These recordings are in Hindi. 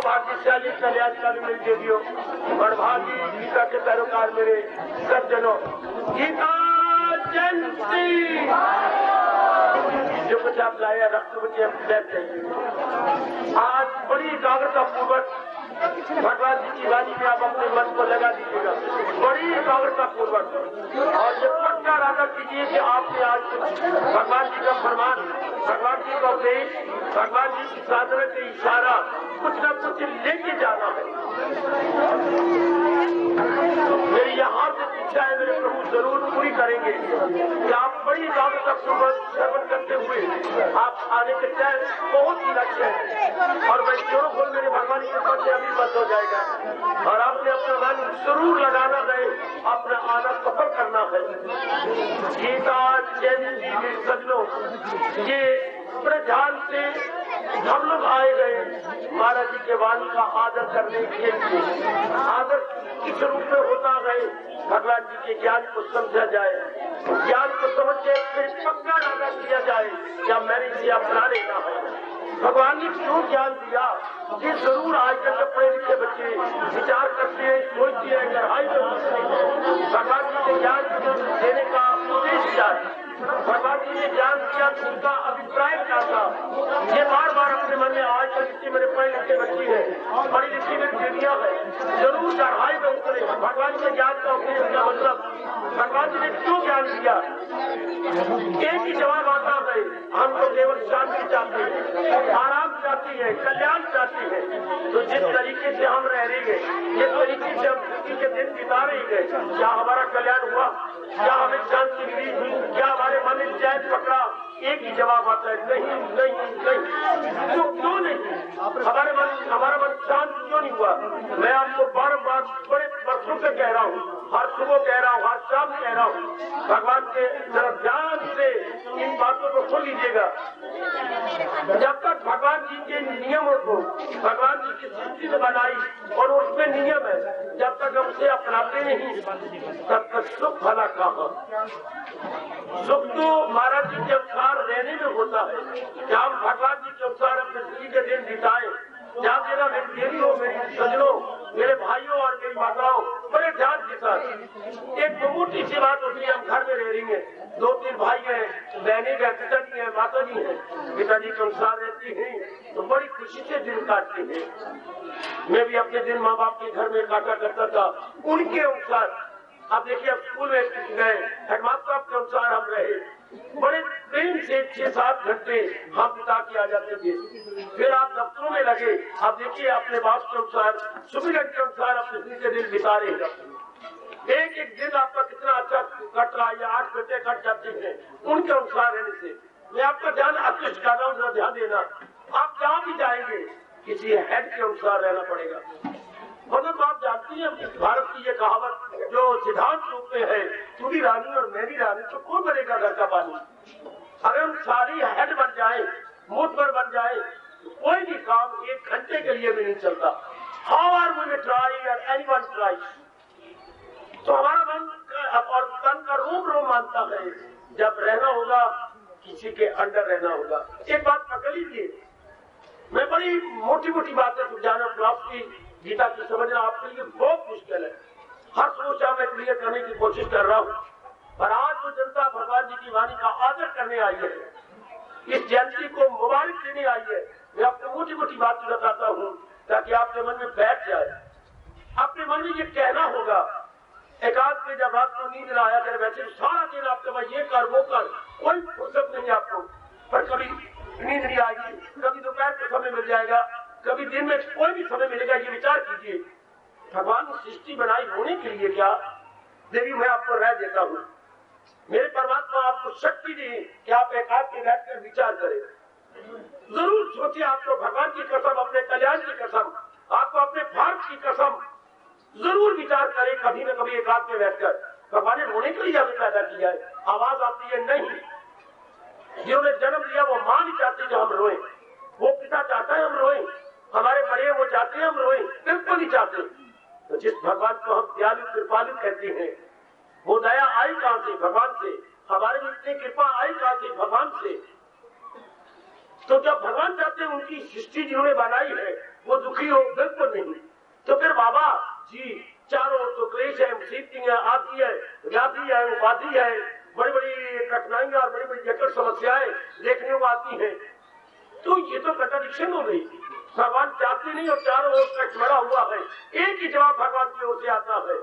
भाग्यशाली कल्याणकारी मेरी देवियों, बड़भागी गीता के पैरोकार मेरे सज्जनों, गीता जयंती। जो कुछ आप लाया रक्त मुझे आज बड़ी एकाग्रता पूर्वक भगवान जी की वाणी में आप अपने मन को लगा दीजिएगा, बड़ी एकाग्रता पूर्वक। और ये पक्का इरादा कीजिए कि आपने आज भगवान जी का फरमान, भगवान जी का उपदेश, भगवान जी की साधना के इशारा कुछ न कुछ लेके जाना है। मेरी यहाँ से इच्छा है मेरे प्रभु जरूर पूरी करेंगे कि आप बड़ी एकाग्रता पूर्वक श्रवण करते हुए आप आने के टाइम बहुत ही लक्ष्य है। और मैं जोरों खोल मेरे भगवान की कृपा से अभी बंद हो जाएगा और आपने अपना मन जरूर लगाना है, अपना आना सफल करना है। गीता जयंती के सजनों, ये बड़े ध्यान से हम लोग आए गए महाराज जी के वाणी का आदर करने के लिए। आदर किस रूप में होता गए, भगवान जी के ज्ञान को समझा जाए, ज्ञान को समझ के फिर पक्का इरादा किया जाए क्या मैंने इसे अपना लेना है। भगवान ने क्यों ज्ञान दिया, ये जरूर आजकल के पढ़े लिखे बच्चे विचार करते हैं, सोचते हैं, गहराई में पूछते हैं भगवान जी के ज्ञान देने का उद्देश्य क्या है, भगवान जी ने ज्ञान दिया तो उनका अभिप्राय क्या था। ये बार बार अपने मन में आज कल जितने मेरे पढ़े लिखे बच्चे हैं, पढ़ी लिखी मेरी बेटियां हैं, जरूर गहराई में उतरे भगवान के ज्ञान का उद्देश्य क्या, मतलब भगवान जी ने क्यों ज्ञान दिया। एक ही जवाब आता है, हम तो केवल शांति चाहते हैं, आराम चाहती है, कल्याण चाहती है। तो जिस तरीके से हम रह रहे हैं, जिस तरीके से हम जिंदगी के दिन बिता रहे हैं, क्या हमारा कल्याण हुआ, क्या हमें शांति मिली, क्या हमारे मन में चैन पकड़ा। एक ही जवाब आता है, नहीं नहीं नहीं। तो क्यों नहीं, हमारा मन शांत क्यों नहीं हुआ। मैं आपको बार बार बड़े वर्षों से कह रहा हूँ, हर सुबह कह रहा हूँ, हर शाम कह रहा हूँ, भगवान के जरा ध्यान से इन बातों को सुन लीजिएगा। जब तक भगवान जी के नियमों को भगवान जी की सृष्टि ने बनाई और उसमें नियम है, जब तक हम उसे अपनाते नहीं तब तक सुख भला कहाँ। सुख तो महाराज जी के अनुसार रहने में होता है, जब हम भगवान जी के अनुसार अपने जिंदगी के दिन बिताए। जहाँ मेरा मेरी देवी हो, मेरी सजनों, मेरे भाइयों और मेरी माताओं, बड़े ध्यान के साथ एक मोटी सी बात होती है, हम घर में रह रही है, 2-3 भाई हैं, बहनें हैं, पिताजी हैं, माताजी हैं, पिताजी के अनुसार रहती हैं तो बड़ी खुशी से दिन काटती हैं। मैं भी अपने दिन माँ बाप के घर में काटा करता था उनके अनुसार। अब देखिए, अब स्कूल में गए, हेडमास्टर साहब के अनुसार हम रहे, बड़े प्रेम से 6-7 घंटे हम बिता के आ जाते थे। फिर आप दफ्तरों में लगे, अब देखिए अपने बाप के अनुसार, सुविधा के अनुसार अपने जिंदगी दिन बिता रहे हैं। एक एक दिन आपका कितना अच्छा कट रहा है, या 8 घंटे कट जाते हैं उनके अनुसार रहने से। मैं आपका ध्यान आकृष्ट कर रहा हूँ, जरा ध्यान देना। आप जहाँ भी जाएंगे किसी हेड के अनुसार रहना पड़ेगा। मतलब आप जानती हैं भारत की ये कहावत जो सिद्धांत रूप में है, तू भी रानी और मैं भी रानी, तो कौन बनेगा घर का पानी। अगर हम सारी हेड बन जाए, मोटवर बन जाए, तो कोई भी काम 1 घंटे के लिए भी नहीं चलता। हाउ आर वी ट्राई और एनीवन ट्राई। तो हमारा मन और तन का रोम रोम मानता है, जब रहना होगा किसी के अंडर रहना होगा। एक बात पकड़ लीजिए, मैं बड़ी मोटी मोटी बातें समझाना, आपकी गीता की समझना आपके लिए बहुत मुश्किल है। हर सोचा मैं क्लियर करने की कोशिश कर रहा हूँ, पर आज जो जनता भगवान जी की वाणी का आदर करने आई है, इस जयंती को मुबारक देने आई है, मैं आपको मोटी मोटी बात बताता हूँ ताकि आपके मन में बैठ जाए। अपने मन में ये कहना होगा, एकांत में जब रात को नींद न आया करे, वैसे सारा दिन आपके पास ये कर वो कर, कोई फुर्सत नहीं आपको। पर कभी नींद नहीं आएगी, कभी दोपहर का समय मिल जाएगा, कभी दिन में कोई भी समय मिलेगा। ये विचार कीजिए, भगवान ने सृष्टि बनाई होने के लिए क्या। देवी, मैं आपको राय देता हूँ, मेरे परमात्मा आपको शक्ति दी कि आप एकांत में बैठकर विचार करें। जरूर सोचिए, आपको भगवान की कसम, अपने कल्याण की कसम, आपको अपने भारत की कसम, जरूर विचार करें कभी न कभी एकांत में बैठकर। भगवान ने रोने के लिए हमें पैदा किया है। आवाज आती है नहीं, जिन्होंने जन्म दिया वो मां नहीं चाहती कि हम रोएं, वो पिता चाहता है हम रोएं, हमारे बड़े वो चाहते हैं हम रोएं, बिल्कुल नहीं चाहते। तो जिस भगवान को हम दयालु कृपालु कहते हैं, वो दया आई कहां से, भगवान से। हमारे में इतनी कृपा आई कहां से, भगवान से। तो जब भगवान चाहते हैं उनकी सृष्टि जिन्होंने बनाई है वो दुखी हो, बिल्कुल नहीं। तो फिर बाबा जी चारों ओर तो क्लेश है, मुसीबतें आती है, व्याधि है, उपाधि है, बड़ी बड़ी कठिनाइयां और बड़ी बड़ी जटिल समस्याएं देखने को आती हैं। तो ये तो कंट्राडिक्शन हो गई। भगवान चाहते नहीं और चारों ओर कष्ट भरा हुआ है, एक ही जवाब भगवान की ओर से आता है,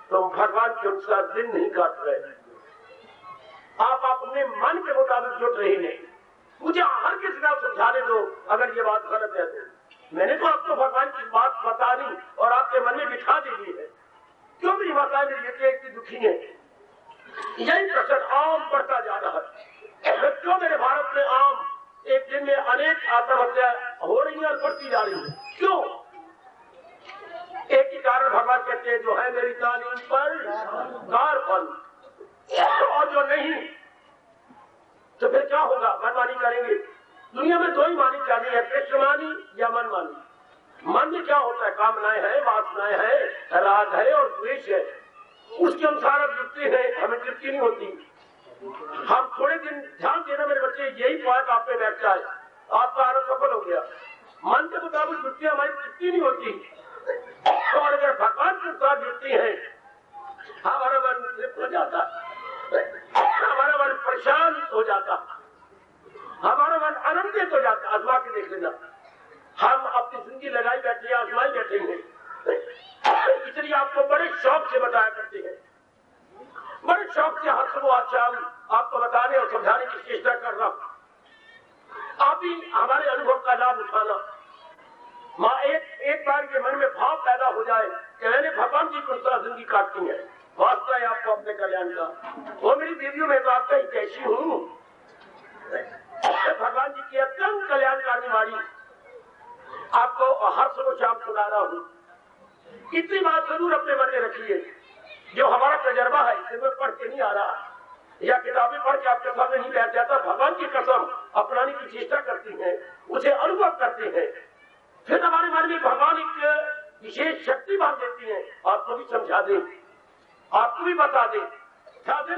तो भगवान के अनुसार दिन नहीं काट रहे। आप अपने मन के मुताबिक जुट रहे नहीं। मुझे हर किसी का समझाने दो अगर ये बात गलत है तो। मैंने तो आपको भगवान की बात बता दी और आपके मन में बिठा दी है। क्यों मेरी माता मेरी बेटी इतनी दुखी है? यही प्रश्न आम बढ़ता जा रहा है। क्यों मेरे भारत में आम एक दिन में अनेक आत्महत्या हो रही है और बढ़ती जा रही है? क्यों? एक ही कारण भगवान कहते हैं, जो है मेरी तालीम पर गार फल, और जो नहीं तो फिर क्या होगा? मनमानी करेंगे। दुनिया में दो ही मानी चाहिए है, कृष्ण मानी या मनमानी। मन में क्या होता है? कामनाएं है, वासनाएं है, राग है और द्वेष है। उसके अनुसार अब जुटते हैं, हमें तृप्ति नहीं होती। हम थोड़े दिन ध्यान देना मेरे बच्चे, यही पॉइंट आप पे बैठ जाए, आपका आरोप सफल हो गया। मन के मुताबिक जुटती हमारी तृप्ति नहीं होती, और अगर भगवान के साथ जुटती है हमारा मन तृप्त हो जाता, हमारा मन प्रशांत हो जाता, हमारा मन आनंदित हो जाता। आजमा के देख लेना, हम अपनी जिंदगी लगाई बैठे, आजमाई बैठे हैं, इसलिए आपको बड़े शौक से बताया करते हैं, बड़े शौक से हर सुबह आज शाम आपको बताने और समझाने की चेष्टा कर रहा हूं। आप भी हमारे अनुभव का लाभ उठाना। माँ एक बार ये मन में भाव पैदा हो जाए कि मैंने भगवान जी को जिंदगी काटनी है, वास्ता है आपको अपने कल्याण का। वो मेरी देवियों में तो आपका ही कैसी हूँ, भगवान जी की अत्यंत कल्याण करने वाली आपको हर सुबह शाम सुना रहा हूँ। इतनी बात जरूर अपने मन में रखिए, जो हमारा तजर्बा है इसे मैं पढ़ के नहीं आ रहा या किताबें पढ़ के आपके सामने नहीं बैठ जाता। भगवान की कसम अपनाने की चेष्टा करती है, उसे अनुभव करते हैं, फिर हमारे मन में भगवान एक विशेष शक्ति बांध देती है। आपको भी समझा दे, आपको भी बता दे,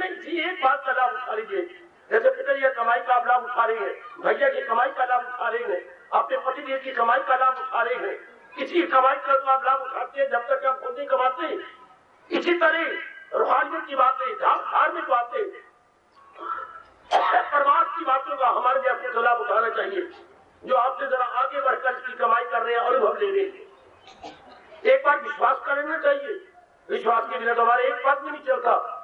इसी एक बात का लाभ उठा लीजिए। जैसे पिताजी कमाई का आप लाभ उठा रहे हैं, भैया की कमाई का लाभ उठा रहे हैं, अपने पति देव की कमाई का लाभ उठा रहे हैं। किसी कमाई का तो आप लाभ उठाते हैं जब तक आप खुद नहीं कमाते। इसी तरह रूहानियत की बातें, धार्मिक बातें, परमार्थ की बातों का हमारे भी अपने लाभ उठाना चाहिए, जो आपसे जरा आगे बढ़कर इसकी कमाई कर रहे हैं, अनुभव ले रहे हैं। एक बार विश्वास कर लेना चाहिए, विश्वास के बिना तो हमारे एक बात भी नहीं चलता।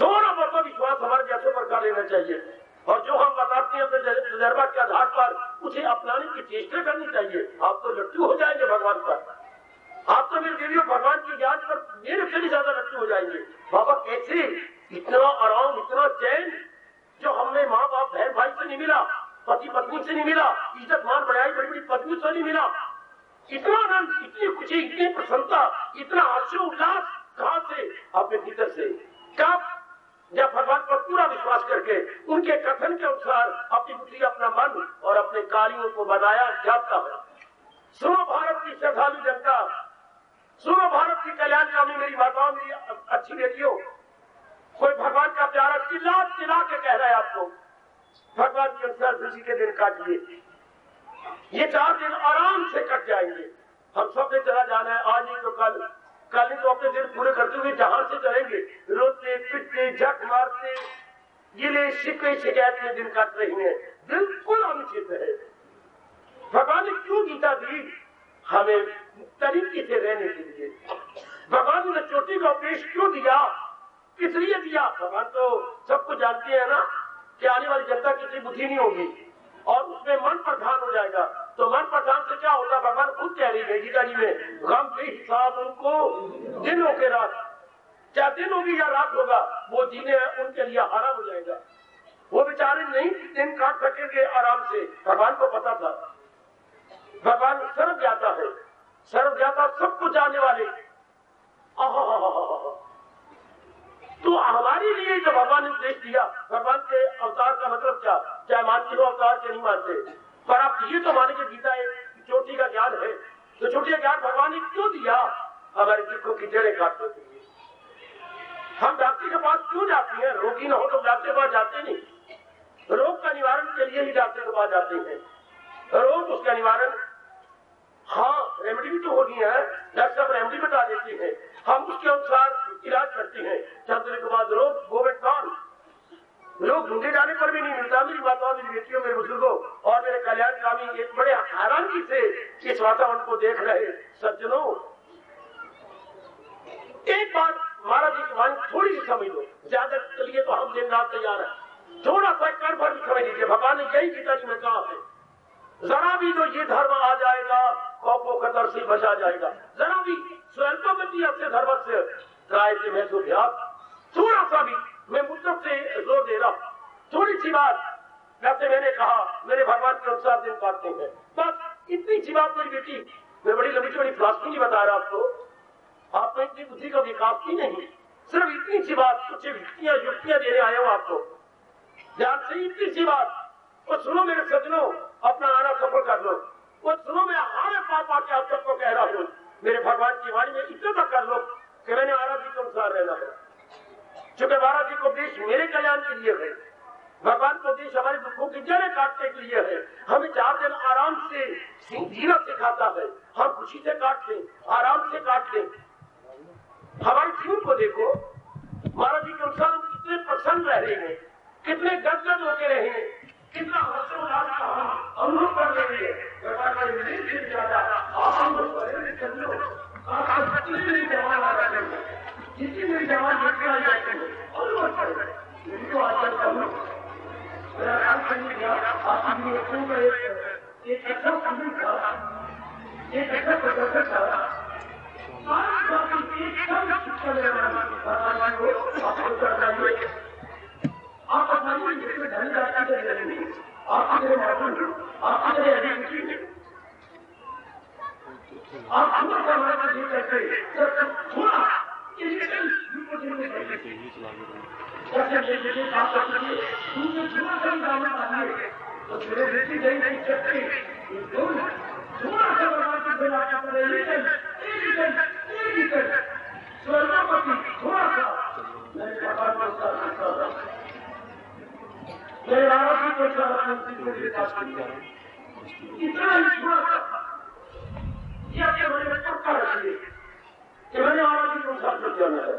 थोड़ा बहुत विश्वास हमारे जैसे पर कर लेना चाहिए, और जो हम बताते हैं अपने तजर्बा के आधार पर उसे अपनाने की चेष्टा करनी चाहिए। आप तो लट्टू हो जाएंगे भगवान पर, आप तो मेरे देवियों भगवान की ज्ञान पर मेरे से भी ज्यादा लट्टू हो जाएंगे। बाबा कैसे? इतना आराम, इतना चैन जो हमने माँ बाप बहन भाई से नहीं मिला, पति पत्नी से नहीं मिला, इज्जत मान बढ़ाई बड़ी बड़ी पत्नी से नहीं मिला। इतना आनंद, इतनी खुशी, इतनी प्रसन्नता, इतना हर्षोल्लास कहां से? अपने भीतर से। कब? जब भगवान पर पूरा विश्वास करके उनके कथन के अनुसार अपनी बुद्धि, अपना मन और अपने कार्यों को बनाया जाता है। सुनो भारत की श्रद्धालु जनता, सुनो भारत की कल्याणकामी मेरी माताओं, मेरी अच्छी बेटियों, कोई भगवान का प्यारा चिल्ला चिल्ला के कह रहा है आपको, भगवान के अनुसार जिंदगी के दिन काटिए। ये 4 दिन आराम से कट जाएंगे। हम सब ने चला जाना है, आज नहीं तो कल, कल नहीं तो अपने दिन पूरे करते हुए जहां से चलेंगे, रोते पिटते झक मारते गिले शिकवे शिकायत में दिन काट रही है। बिल्कुल अनुचित है। भगवान ने क्यों गीता दी? हमें तरीके से रहने के लिए। भगवान ने चोटी का उपदेश क्यों दिया? किस लिए दिया? भगवान तो सबको जानते हैं ना कि आने वाली जनता की इतनी बुद्धि नहीं होगी और उसमें मन प्रधान हो जाएगा। तो मन प्रधान से क्या होता? भगवान खुद कह रही है गीता जी में, गम के हिसाब उनको दिन हो के रात, चाहे दिन होगी या रात होगा, वो जीने उनके लिए आराम हो जाएगा। वो बेचारे नहीं दिन काट सकेंगे आराम से। भगवान को पता था, भगवान सर्वज्ञाता है, सर्वज्ञाता सबको जानने वाले। तो हमारे लिए जो भगवान ने उपदेश दिया, भगवान के अवतार का मतलब क्या? चाहे मानते हो अवतार के नहीं मानते, पर आप ये तो माने कि गीता एक चोटी का ज्ञान है। तो चोटी का ज्ञान भगवान ने क्यों दिया? हमारे दुखों की जड़ें काटने के लिए। हम डॉक्टर के पास क्यों जाते हैं? रोगी ना हो तो डॉक्टर के पास जाते नहीं। रोग का निवारण के लिए ही डॉक्टर के पास जाते हैं। रोग उसका निवारण, हाँ रेमेडी भी तो होनी है, डॉक्टर साहब रेमेडी बता देते हैं, हम उसके अनुसार इलाज करते हैं। चंद दिन के बाद रोग गोवेंटान, लोग ढूंढे जाने पर भी नहीं मिलता। मेरी माताओं, मेरी बेटियों, मेरे बुजुर्गों और मेरे कल्याणकामी एक बड़े हैरानगी से इस वातावरण को देख रहे सज्जनों, एक बार महाराज जी की वाणी थोड़ी सी समझ लो, ज्यादा के लिए तो हम दिन रात तैयार है, थोड़ा सा कर भर भी समझ लीजिए। भगवान ने यही पिताजी में कहा है, जरा भी जो ये धर्म आ जाएगा खौफो खतर से बचा जाएगा। जरा भी स्वल्पमति अपने धर्म से राय से मैं थोड़ा सा भी मैं मुद्दत से जोर दे रहा हूं, थोड़ी सी बात जैसे मैंने कहा मेरे भगवान के अनुसार दिन काटते हैं, बस इतनी सी बात। मेरी बेटी, मैं बड़ी लंबी चौड़ी फिलॉसफी नहीं बता रहा आपको इतनी बुद्धि का विकास ही नहीं, सिर्फ इतनी सी बात, कुछ युक्तियां देने आया हूं आपको, ध्यान से इतनी सी बात। और सुनो मेरे सज्जनों, अपना आना सफल कर लो। और सुनो, मैं हारे पापा के आप सबको कह रहा हूँ, मेरे भगवान की वाणी में इतना तक कर लो कि मैंने महाराज जी के अनुसार रहना है। क्योंकि महाराज जी को उपदेश मेरे कल्याण के लिए है, भगवान को उपदेश हमारे दुखों की जड़ें काटने के लिए है। हमें 4 दिन आराम से जीना सिखाता है, हम खुशी से काट लें, आराम से काट लें। हमारे जीवन को देखो, महाराज जी के अनुसार हम कितने प्रसन्न रह रहे हैं, कितने गदगद होके रहे हैं, कितना हर्षोल्लास का हम अनुभव कर रहे हैं। जितनी मेरी जवान देखना जाते हैं अनुभव करें, इनको आचरण करो। मेरा ख्याल करिएगा, आपकी बच्चों का एक ऐसा समय था, एक ऐसा प्रदर्शन था, आप अपनी जिसमें धन जाती करेंगे, आप मेरे माध्यम, आप मेरे एजुकेशन, आप हमें समाज में करते थोड़ा मैंने महाराज को साथ जाना है।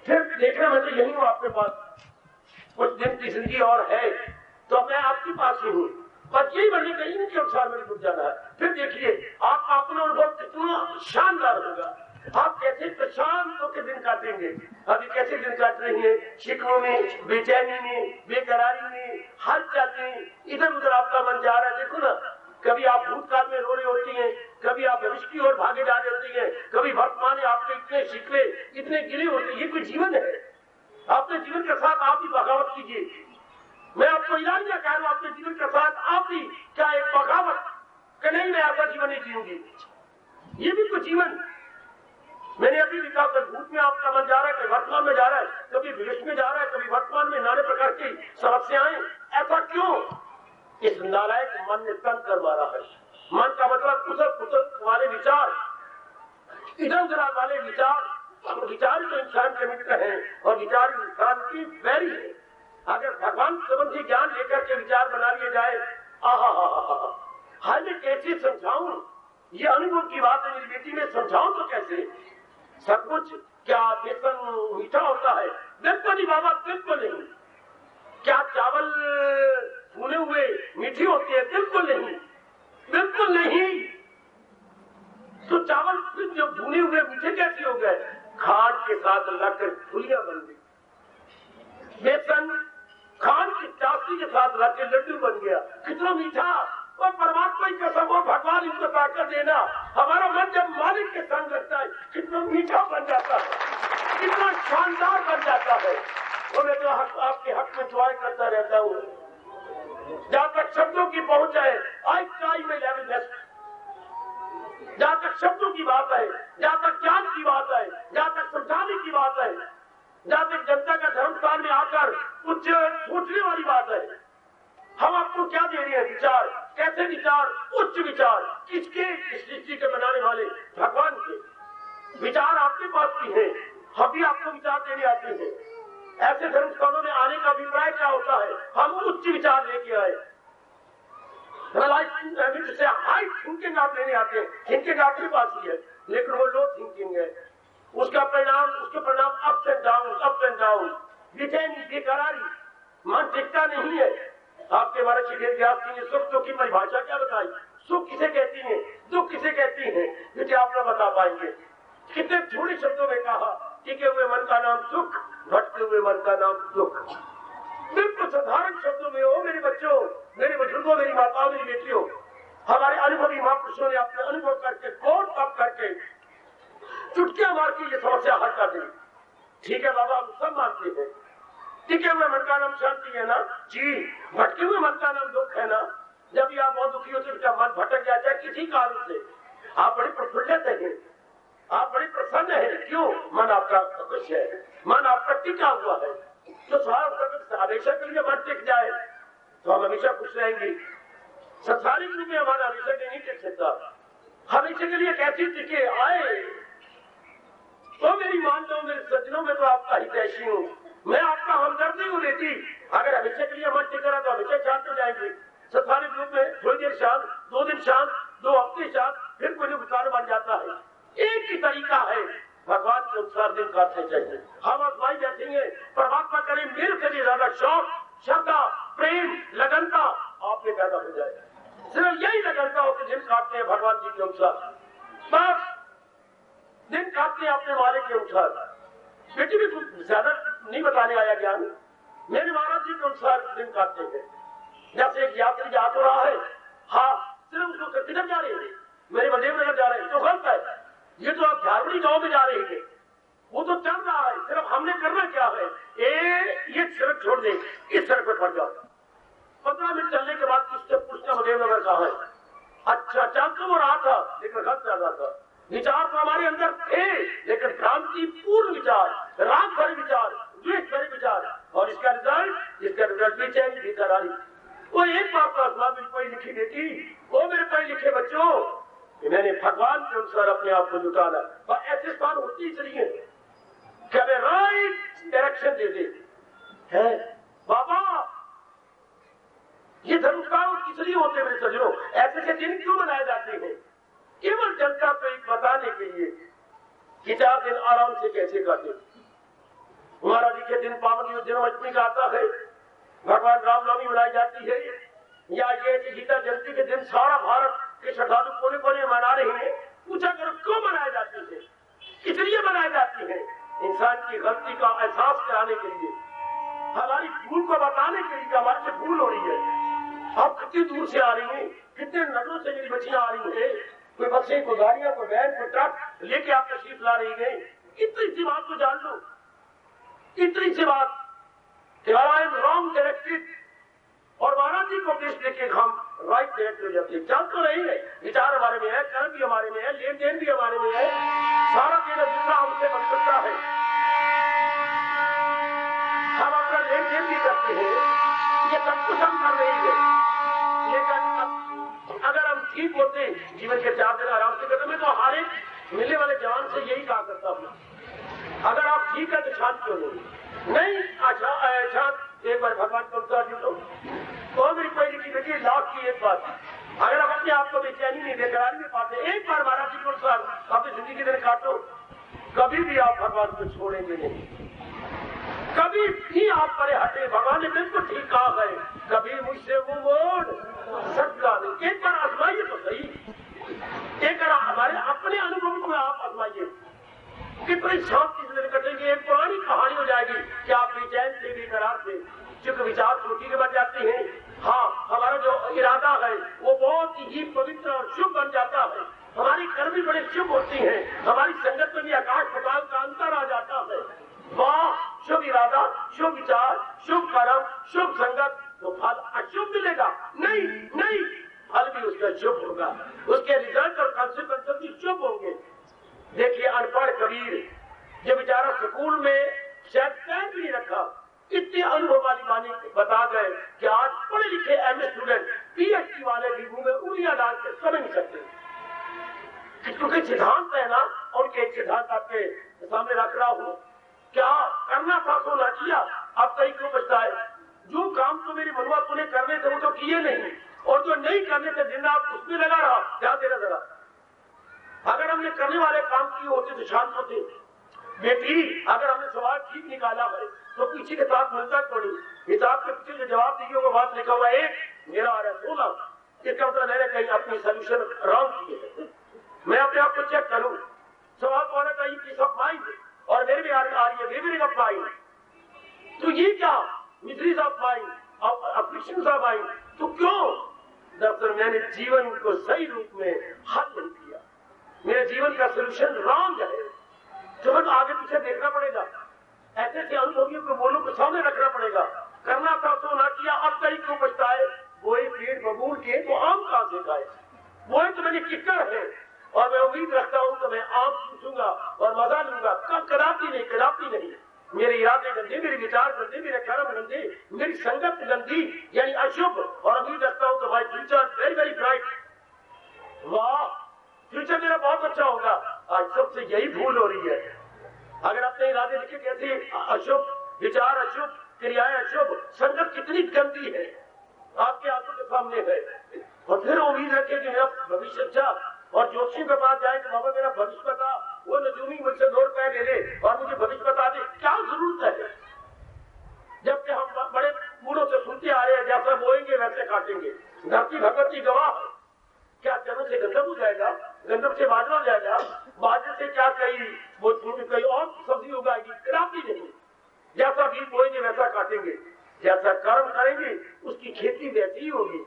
फिर देखना मैं तो यही हूँ आपके पास, कुछ दिन की जिंदगी और है तो मैं आपके पास ही हूँ, बस यही बड़ी कहीं के अनुसार मेरे को जाना है। फिर देखिए आपका अपना अनुभव कितना शानदार होगा, आप कैसे प्रशांत होकर दिन काटेंगे। अभी कैसे दिन काट रही है, शिकवों में, बेचैनी में, बेकरारी में, हलचल में, इधर उधर आपका मन जा रहा है। देखो ना, कभी आप भूतकाल में रो रही होती हैं, कभी आप भविष्य की ओर भागे जा रही होती हैं, कभी वर्तमान में आपके इतने शिकवे, इतने गिले होते हैं। ये कोई जीवन है? अपने जीवन के साथ आप भी बगावत कीजिए। मैं आपको इलाज कह रहा हूँ, अपने जीवन के साथ आप भी क्या एक बगावत कि नहीं मैं आपका जीवन नहीं जीऊंगी, ये भी कोई जीवन। मैंने अभी भी कहा भूत में आपका मन जा रहा है, कभी वर्तमान में जा रहा है, कभी भविष्य में जा रहा है, कभी वर्तमान में, नाने प्रकार की समस्याएं। ऐसा क्यों? इस नालायक मन ने तंग कर मारा है। मन का मतलब उथल वाले विचार, इधर उधर वाले विचार। विचार तो इंसान के मित्र हैं और विचार इंसान की वैरी है। अगर भगवान संबंधी ज्ञान लेकर के विचार बना लिए जाए, मैं कैसे समझाऊं? ये अनुभव की बात है मेरी बेटी, में समझाऊं तो कैसे? सब कुछ क्या बेसन मीठा होता है? बिल्कुल नहीं बाबा, बिल्कुल नहीं। क्या चावल भुने हुए मीठी होती है? बिल्कुल नहीं, बिल्कुल नहीं। तो चावल फिर जो भुने हुए मीठे कैसे हो गए? खांड के साथ लगकर फुलियां बन गई। बेसन खांड की चाशनी के साथ लगकर लड्डू बन गया, कितना मीठा। और परमात्मा की कसम हो, भगवान इसको ताकत देना, हमारा मन जब मालिक के संग लगता है कितना मीठा बन जाता है, कितना शानदार बन जाता है। और मैं तो आपके हक में दुआएं करता रहता हूँ, जहां तक शब्दों की पहुंच है, I try my level best. जहां तक शब्दों की बात है, जहां तक ज्ञान की बात है, जहां तक समझाने की बात है, जहां तक जनता का धर्मस्थान में आकर कुछ सोचने वाली बात है, हम आपको क्या दे रहे हैं? विचार। कैसे विचार? उच्च विचार। किसके? इस सृष्टि के बनाने वाले भगवान के विचार आपके पास भी हैं, हम भी आपको विचार देने आते हैं। ऐसे धर्म स्थानों में आने का अभिप्राय क्या होता है? हम उच्च विचार लेके आए, से हाई थिंकिंग आप लेने आते हैं। थिंकिंग आपके पास ही है, लेकिन वो लो थिंकिंग है। उसके परिणाम अप्स एंड डाउन, बेकरारी, मन टिकता नहीं है। आपके हमारे शिविर के आपकी सुख दुख की परिभाषा क्या बताई? सुख किसे कहती है, दुख किसे कहती है, ये आप ना बता पाएंगे। कितने थोड़े शब्दों में कहा, टिके हुए मन का नाम सुख, भटके हुए मन का नाम दुख। बिल्कुल साधारण शब्दों में, हो मेरे बच्चों, मेरे बुजुर्गों, मेरी माताओं, मेरी बेटियों, हमारे अनुभवी महापुरुषों ने अपने अनुभव करके, कोट तप करके, चुटकियां मार के ये समस्या हल कर दी। ठीक है बाबा, हम सब मानते हैं, टिके हुए मन का नाम शांति है ना जी, भटके हुए मन का नाम दुख है ना। जब भी आप बहुत दुखी होते, जब मन भटक जाता है किसी कारण से, आप बड़े प्रफुल्लित हैं, आप बड़े प्रसन्न हैं। क्यों? मन आपका खुश है, मन आपका टिका हुआ है। तो हमेशा के लिए मन टिक जाए तो हम हमेशा खुश रहेंगे। संसारिक रूप में हमारा हमेशा नहीं टिक सकता। हमेशा के लिए कैसी टिके आए तो मेरी मान लो, मेरे सज्जनों में तो आपका हितैषी हूँ, मैं आपका हमदर्दी हूँ बेटी। अगर हमेशा के लिए मन टिक रहा तो हमेशा शांत हो जाएंगे। संसारिक रूप में थोड़ी देर शांत, 2 दिन शांत, 2 हफ्ते शांत, फिर कोई विकार बन जाता है। एक ही तरीका है, भगवान के अनुसार दिन काटने चाहिए। हम आजमाई बैठेंगे, परमात्मा करें मेरे से भी ज्यादा शौक, श्रद्धा, प्रेम, लगनता आप में पैदा हो जाए। सिर्फ यही लगनता हो कि दिन काटते हैं भगवान जी के अनुसार, बस दिन काटते हैं अपने मालिक के अनुसार। बेटी भी कुछ ज्यादा नहीं बताने आया ज्ञान, मेरे महाराज जी के अनुसार दिन काटते हैं। जैसे एक यात्री जा तो रहा है, हाँ सिर्फ उसको किधर जा रहे हैं, मेरे बलदेव नगर जा रहे हैं, तो गलत है। ये तो आप झारवड़ी गांव में जा रहे हैं, वो तो चल रहा है। सिर्फ हमने करना क्या है, ये सड़क छोड़ दे, इस सड़क पर पड़ जाओ। 15 मिनट चलने के बाद किससे पूछना बलदेव नगर कहाँ है? अच्छा, चल तो वो रहा था लेकिन गलत चल रहा था। विचार तो हमारे अंदर थे, लेकिन क्रांति पूर्ण विचार, राग भरे विचार, द्वेष भरे विचार, और इसका रिजल्ट भी चेंज भी करा रही। वो एक बात तो आसमान मेरी पढ़ी लिखी बेटी, वो मेरे पढ़े लिखे बच्चों, मैंने भगवान के अनुसार अपने आप को जुटाना। और ऐसे स्थान होती इसलिए कि हमें राइट डायरेक्शन दे दे है बाबा। ये धर्मकाल किसलिए होते मेरे सज्जनों? ऐसे दिन क्यों मनाए जाते हैं? केवल जनता को एक बताने के लिए कि 4 दिन आराम से कैसे काटे। महाराज जी के दिन पावन जन्माष्टमी का आता है, भगवान रामनवमी मनाई जाती है, या ये गीता जयंती के दिन सारा भारत के श्रद्धालु कोने कोने मना रहे हैं। पूछा करो क्यों मनाए जाते हैं? इसलिए मनाए जाते हैं इंसान की गलती का एहसास कराने के लिए, हमारी भूल को बताने के लिए। हमारे से भूल हो रही है, आप कितनी दूर से आ रही हैं, कितने नगरों से मेरी बच्चियां आ रही है, कोई बसें, कोई गाड़ियां, कोई वैन, कोई ट्रक लेके आप तशरीफ ला रही है। इतनी सी बात तो जान लो, इतनी सी बात कि आई एम रॉन्ग डायरेक्टेड, और महाराज जी को उपदेश देके हम राइट डायरेक्ट हो जाते हैं। चल तो रही है, विचार हमारे में है, कर्म भी हमारे में है, लेन देन भी हमारे में है, सारा दिन दूसरा हमसे बन सकता है, हम अपना लेन देन भी करते हैं, ये सब कुछ हम कर रहे हैं। लेकिन अगर हम ठीक होते, जीवन के 4 दिन आराम से करते, मैं तो हर एक मिलने वाले जवान से यही कहा करता हूँ, अगर आप ठीक है तो शांत क्यों नहीं? शांत एक बार भगवान को तो मेरी पहली की बेटी लाख की एक बात, अगर आप अपने आप को बेचैनी नहीं बेकरारी नहीं पाते, एक बार महाराज जी को अपनी जिंदगी के दिन काटो, कभी भी आप भगवान को छोड़ेंगे नहीं, कभी भी आप परे हटे। भगवान ने बिल्कुल ठीक कहा है, कभी मुझसे मुंह मोड़ सकता नहीं। एक बार आजमाइए तो सही, एक बार हमारे अपने अनुभव को आप आजमाइए, कितनी शांति से दिन कटेंगे। एक पुरानी कहानी हो जाएगी कि आप बेचैन से, बेकरार से, क्योंकि विचार छोटी के बन जाते हैं। हाँ, हमारा जो इरादा है वो बहुत ही पवित्र और शुभ बन जाता है, हमारी कर्म भी बड़े शुभ होती हैं, हमारी संगत में भी आकाश पाताल का अंतर आ जाता है। वाह, शुभ इरादा, शुभ विचार, शुभ कर्म, शुभ संगत, तो फल अशुभ मिलेगा नहीं, नहीं, फल भी उसका शुभ होगा, उसके रिजल्ट और कॉन्सिक्वेंसेस भी शुभ होंगे। देखिए अनपढ़ कबीर जो बेचारा स्कूल में शायद पैर भी नहीं रखा, इतने अनुभव वाली वाणी बता गए कि आज पढ़े लिखे एमए स्टूडेंट, पीएचडी वाले भी मुंह में उंगलियां डाल के समझ नहीं सकते, क्योंकि सिद्धांत है ना, उनके सिद्धांत आपके सामने रख रहा हूं। क्या करना था सो ना किया, अब कहीं क्यों पछताए? जो काम तो मेरे मनुआ तूने करने थे वो तो किए नहीं, और जो नहीं करने थे दिन रात उसमें लगा रहा। क्या तेरा जरा, अगर हमने करने वाले काम किए होते तो शांत होते। बेटी, अगर हमने सवाल ठीक निकाला है तो पीछे के साथ मिलता थोड़ी। हिसाब के पीछे जो जवाब दीजिए वो बात लिखा हुआ एक, मेरा आ रहा है 16। इसका मतलब मैंने कहीं अपनी सोल्यूशन रॉन्ग किए है। मैं अपने आप को चेक करूं। सवाल तो आना चाहिए पीस ऑफ माइंड, और मेरे भी आ रही है वेवरिंग ऑफ माइंड। तो ये क्या miseries of mind, afflictions of mind? तो क्यों? दरअसल मैंने जीवन को सही रूप में हल नहीं किया। मेरे जीवन का सोल्यूशन रॉन्ग है। तो मैं आगे पीछे देखना पड़ेगा, ऐसे ऐसे अनुभवियों को बोलों को सामने रखना पड़ेगा। करना था तो ना किया, अब कहीं क्यों पछताए? वही पेड़ बबूल के तो आम कहां से खाए? वही तो मैंने किक्कर है, और मैं उम्मीद रखता हूं तो मैं आम पूछूंगा और मजा लूंगा। कदापि नहीं। मेरे इरादे गंदे, मेरे विचार गंदे, मेरे कर्म गंदे, मेरी संगत गंदी यानी अशुभ, और उम्मीद रखता हूं तो my future very very bright. वाह, फ्यूचर मेरा बहुत अच्छा होगा। आज सबसे यही भूल हो रही है। अगर अपने इरादे लिखे कैसे अशुभ विचार, अशुभ क्रियाएं, अशुभ संगत कितनी गंदी है आपके आंखों के सामने है, और फिर उम्मीद रखे कि मेरा भविष्य अच्छा, और जोशी के पास जाए कि बाबा मेरा भविष्य बता, वो नजूमी मुझसे 2 रुपए ले ले और मुझे भविष्य बता दे। क्या जरूरत है? जबकि हम बड़े बूढ़ों से सुनते आ रहे हैं जैसा बोएंगे वैसे काटेंगे। धरती भगवती गवाह। क्या जन्म से गंधम हो जाएगा, गंधम से बाजरा हो जाएगा, बाजरे से क्या कई और सब्जी उगाएगी? कदापि नहीं। जैसा बीज बोएंगे वैसा काटेंगे, जैसा कर्म करेंगे उसकी खेती वैसी ही होगी।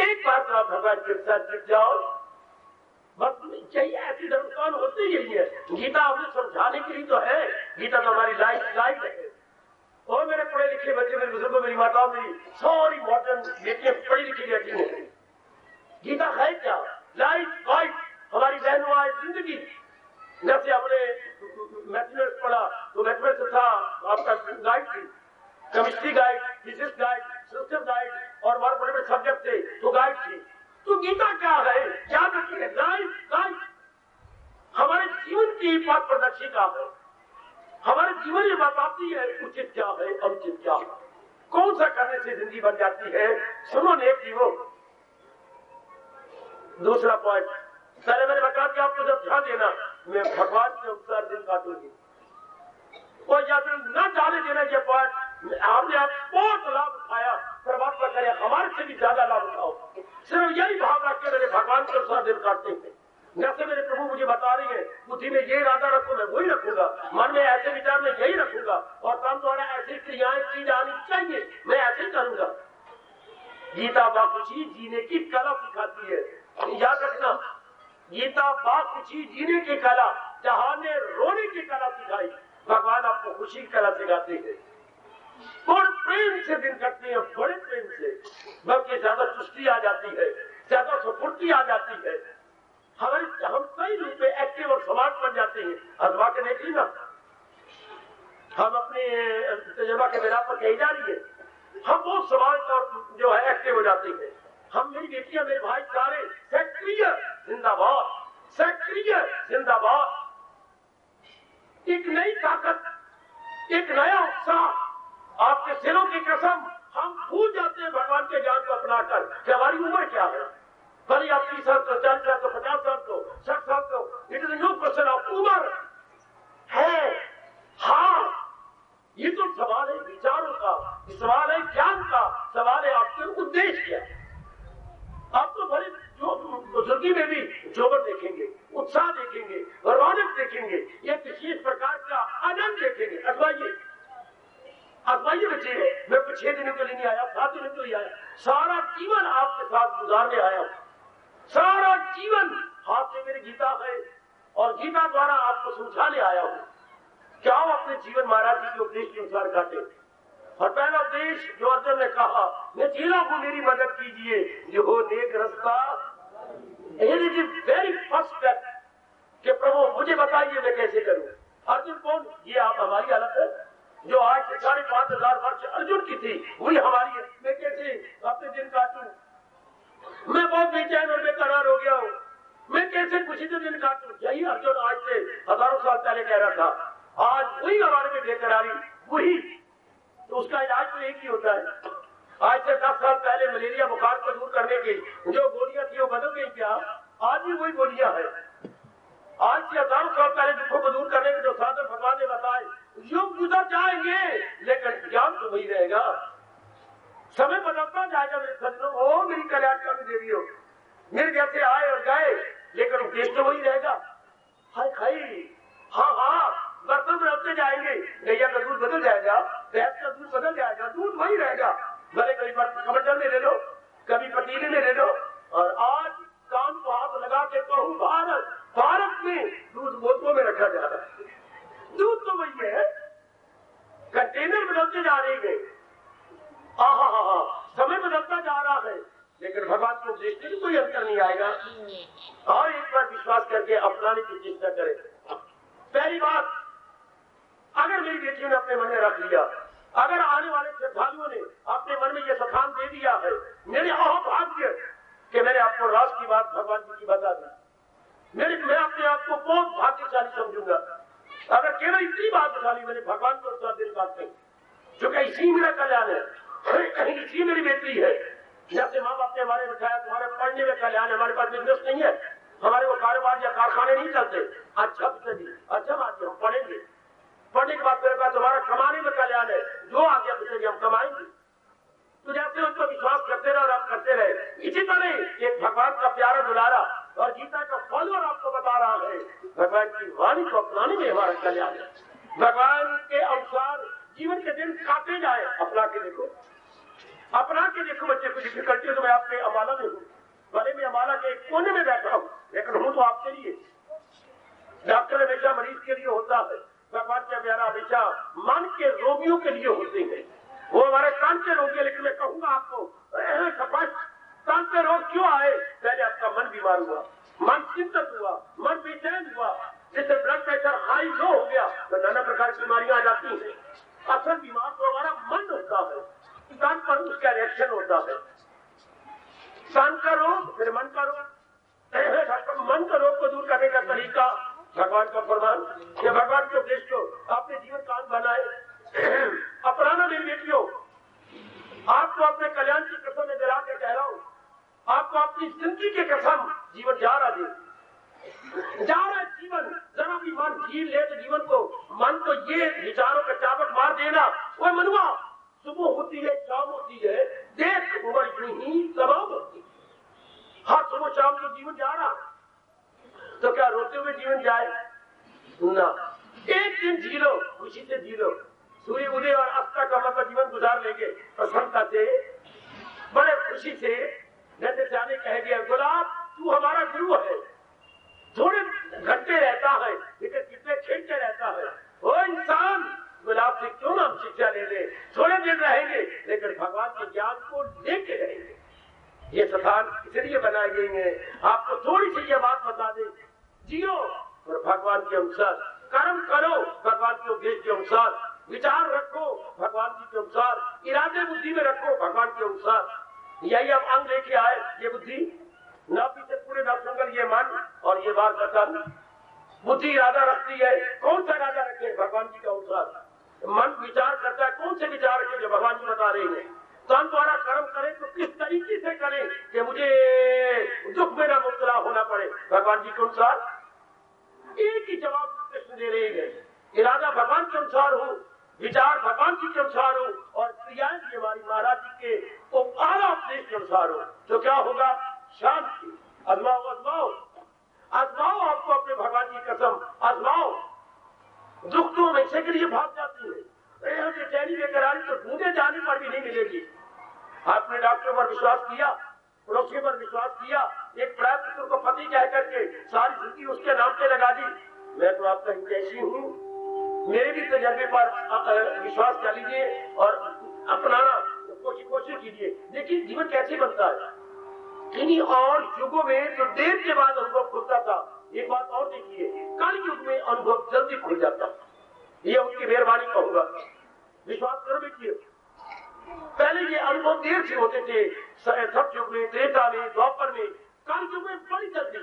एक बात आप भगवान के साथ जुट जाओ, बस नहीं चाहिए। ऐसी धर्मकान होती यही है। गीता हमें समझाने के लिए तो है, गीता तो हमारी लाइफ है। और मेरे पढ़े लिखे बच्चे, मेरे बुजुर्गों, मेरी माताओं, मेरी सारी मॉडर्न बेटियां पढ़ी लिखी बैठी हैं। गीता है क्या? लाइफ गाइड, हमारी रहनुमाई जिंदगी। जैसे हमने मैथमेटिक्स पढ़ा तो मैथमेटिक्स था आपका गाइड थी, chemistry guide, physics guide, system guide, और हमारे बड़े बड़े सब्जेक्ट थे तो गाइड थी। तो गीता क्या है? क्या करती है? लाइफ गाइड, हमारे जीवन की पथ प्रदर्शिका है। हमारे जीवन ये बताती है उचित क्या है, अनुचित क्या है, कौन सा करने से जिंदगी बन जाती है। सुनो नेक जीवो, दूसरा पॉइंट पहले मैंने बता दिया आपको, जब ध्यान देना मैं भगवान के अनुसार दिन काटूंगी, और या फिर न जाने देना ये पॉइंट। आपने आप बहुत लाभ उठाया, परमात्मा करे हमारे से भी ज्यादा लाभ उठाओ। सिर्फ यही भाव रख के मेरे भगवान के अनुसार दिन काटते हैं। जैसे मेरे प्रभु मुझे बता रही है, बुद्धि में ये इरादा रखो मैं वही रखूंगा, मन में ऐसे विचार में यही रखूंगा, और काम द्वारा ऐसी क्रियाएं की जानी चाहिए मैं ऐसे करूंगा। गीता बाखुशी जीने की कला सिखाती है। याद रखना, गीता बाखुशी जीने की कला, जहां ने रोने की कला सिखाई, भगवान आपको खुशी की कला सिखाते हैं। बड़े प्रेम से दिन कटते हैं, बड़े प्रेम से, बल्कि ज्यादा चुस्ती आ जाती है, ज्यादा स्फूर्ति आ जाती है। हम सही रूप में एक्टिव और समाज बन जाते हैं। अजमा के देख ली ना, हम अपने तजुर्बा के बिना पर कही जा रही है, हम वो समाज का जो है एक्टिव हो जाते हैं। हम, मेरी बेटियां, मेरे भाई सारे सक्रिय जिंदाबाद, सक्रिय जिंदाबाद। एक नई ताकत, एक नया उत्साह, आपके सिरों की कसम। हम भूल जाते हैं भगवान के ज्ञान को अपनाकर कि हमारी उम्र क्या है। भले आप 30 साल को, 40 साल को, 50 साल को, 60 साल को, it is no question of उम्र है। हाँ, ये तो सवाल है विचारों का, सवाल है ज्ञान का, सवाल है आपके उद्देश्य क्या। आप तो भले जो बुजुर्गी में भी जोबर देखेंगे, उत्साह देखेंगे, रौनक देखेंगे, एक विशेष प्रकार का आनंद देखेंगे। अजमाइए बच्चे, मैं कुछ 6 दिनों के लिए नहीं आया, 7 दिनों के लिए आया, सारा जीवन आपके साथ गुजारने आया हूं। सारा जीवन हाथ में मेरी गीता है, और गीता द्वारा आपको समझाने आया हूं। क्या आप अपने जीवन महाराज जी के उपदेश के अनुसार काटे। और पहला उपदेश जो अर्जुन ने कहा, मैं चेला को मेरी मदद कीजिए जो हो नेक रास्ता। वेरी फर्स्ट स्टेप कि प्रभु मुझे बताइए मैं कैसे करूं। अर्जुन कौन? ये आप हमारी हालत है जो आज से 5,500 वर्ष अर्जुन की थी, वही हमारी है। मैं कैसे अपने दिन काटूं? मैं बहुत बेचैन और बेकरार हो गया हूं, मैं कैसे खुशी से दिन काटूं? यही अर्जुन आज से हजारों साल पहले कह रहा था। आज वही हमारे में लेकर आ रही, वही तो उसका इलाज तो एक ही होता है। आज से 10 साल पहले मलेरिया बुखार को दूर करने की जो गोलियां थी वो बदल गई क्या? आज भी वही गोलियां है। आज से 1000 साल पहले दुखों को दूर करने के जो साधन भगवान ने बताए युग गुजर जाएंगे लेकिन ज्ञान तो वही रहेगा। समय बदलता जाएगा मेरे सज्जनों। ओ मेरी कल्याणकारी देवी हो, मेरे जैसे आए और गए लेकिन उद्देश्य तो वही रहेगा। हाय खाई हाँ बर्तन बदलते जाएंगे, गैया का दूध बदल जाएगा, भैंस का दूध बदल जाएगा, दूध वही रहेगा। भले कभी कमंडल में ले लो, कभी पतीले में ले लो। और आज कान को हाथ लगा के कहूँ भारत में दूध बोतलों में रखा जा रहा है। दूध तो वही है, कंटेनर बदलते जा रहे हैं। समय बदलता जा रहा है लेकिन भगवान को देखने में कोई अंतर नहीं आएगा। और एक बार विश्वास करके अपनाने की चेष्टा करें। पहली बात, अगर मेरी बेटियों ने अपने मन में रख लिया, अगर आने वाले श्रद्धालुओं ने अपने मन में यह स्थान दे दिया है, मेरे अहोभाग्य कि मैंने आपको राज की बात भगवान जी की बता दी, मैं अपने आप को बहुत भाग्यशाली समझूंगा। अगर केवल इतनी बात बता ली मैंने भगवान को उसका दिल काटते, जो कि इसी मेरा कल्याण है, कहीं इसी मेरी बेटी है। जैसे माँ बाप ने हमारे बिठाया तुम्हारे पढ़ने में कल्याण है, हमारे पास बिजनेस नहीं है, हमारे को कारोबार या कारखाने नहीं चलते। अच्छा पिताजी, अच्छा माँ हम पढ़ेंगे, पढ़ने के बाद मेरे पास तुम्हारा कमाने में कल्याण है, जो आ गया पिताजी हम कमाएंगे। तो जैसे उस पर विश्वास करते रहे और आप करते रहे, इसी तरह एक भगवान का प्यारा दुलारा और गीता का फॉलोअर आपको बता रहा है भगवान की वाणी को अपनाने में हमारा कल्याण है। भगवान के अनुसार जीवन के दिन काटे जाए, अपना के देखो, अपना के देखो। बच्चे को डिफिकल्टी है तो मैं आपके अम्बाला में हूँ, भले मैं अम्बाला के एक कोने में बैठा हूँ लेकिन हूँ तो आपके लिए। डॉक्टर हमेशा मरीज के लिए होता है, भगवान का प्यारा हमेशा मन के रोगियों के लिए होते हैं। वो हमारे कान के रोगी है, लेकिन मैं कहूंगा आपको कान के रोग क्यों आए? पहले आपका मन बीमार हुआ, मन चिंतित हुआ, मन बेचैन हुआ, जिससे ब्लड प्रेशर हाई लो हो गया तो नाना प्रकार की बीमारियां आ जाती हैं। असल बीमार तो हमारा मन होता है, कान पर उसका रिएक्शन होता है। कान का रोग फिर मन का रोग। मन का रोग को दूर करने का तरीका भगवान का फरमान, ये भगवान के उपदेश को अपने जीवन कान बनाए, अपनाना। मेरी बेटियों, आपको अपने कल्याण की कसम में दिला के कह रहा हूँ, आपको अपनी जिंदगी के कसम जीवन जा रहा जीवन जरा भी मन झील ले तो जीवन को, मन को ये विचारों का चाबक मार देना। वो मनुआ सुबह होती है शाम होती है, देख उम्र ही तमाम होती है। हाँ सुबह शाम तो जीवन जा रहा, तो क्या रोते हुए जीवन जाए ना? एक दिन जी लो, खुशी से जी लो। सूर्य उदय और अस्त तक हम अपना जीवन गुजार लेंगे प्रसन्नता से, बड़े खुशी से। जैसे जाने कह दिया, गुलाब तू हमारा गुरु है, थोड़े घंटे रहता है लेकिन कितने खेलते रहता है। वो इंसान गुलाब से क्यों हम शिक्षा ले ले, थोड़े दिन रहेंगे लेकिन भगवान के ज्ञान को लेके रहेंगे। ये स्थान इसलिए बनाए गए हैं, आपको थोड़ी सी ये बात बता दें, जियो और भगवान के अनुसार कर्म करो, भगवान के उपदेश के अनुसार विचार रखो, भगवान जी के अनुसार इरादे बुद्धि में रखो, भगवान के अनुसार। यही अब अंग लेके आए, ये बुद्धि न पीछे पूरे दर्शनगल, ये मन और ये बात कथन। बुद्धि इरादा रखती है, कौन सा इरादा रखे? भगवान जी के अनुसार। मन विचार करता है, कौन से विचार रखे जो भगवान जी बता रहे हैं। तन द्वारा कर्म करें तो किस तरीके से करें कि मुझे दुख में न मुब्तला होना पड़े, भगवान जी के अनुसार। एक ही जवाब कृष्ण दे रहे हैं, इरादा भगवान के अनुसार हो, विचार भगवान जी के अनुसार हो और क्रियाएं भी हमारी महाराज जी के आला उपदेश के अनुसार हो, तो क्या होगा? शांति। आजमाओ आजमाओ आजमाओ, आपको अपने भगवान की कसम आजमाओ। दुख तो हमेशा के लिए भाग जाती है, बेचैनी बेकरारी तो ढूंढे जाने पर भी नहीं मिलेगी। आपने डॉक्टर पर विश्वास किया, पड़ोसी पर विश्वास किया, एक प्राप्त को पति कह करके सारी जिंदगी उसके नाम पे लगा दी। मैं तो आपका कैसी हूँ, मेरे भी तजर्बे पर विश्वास कर लीजिए और अपनाना कोशिश कीजिए। देखिए जीवन कैसे बनता है। इन्हीं और युगों में जो देर के बाद अनुभव खुलता था, एक बात और देखिए, कल युग में अनुभव जल्दी खुल जाता। ये उनकी मेहरबानी कहूंगा, विश्वास करो बेटिए। पहले ये अनुभव देर से होते थे, सत युग में, त्रेता में, द्वापर में। कल युग में बड़ी जल्दी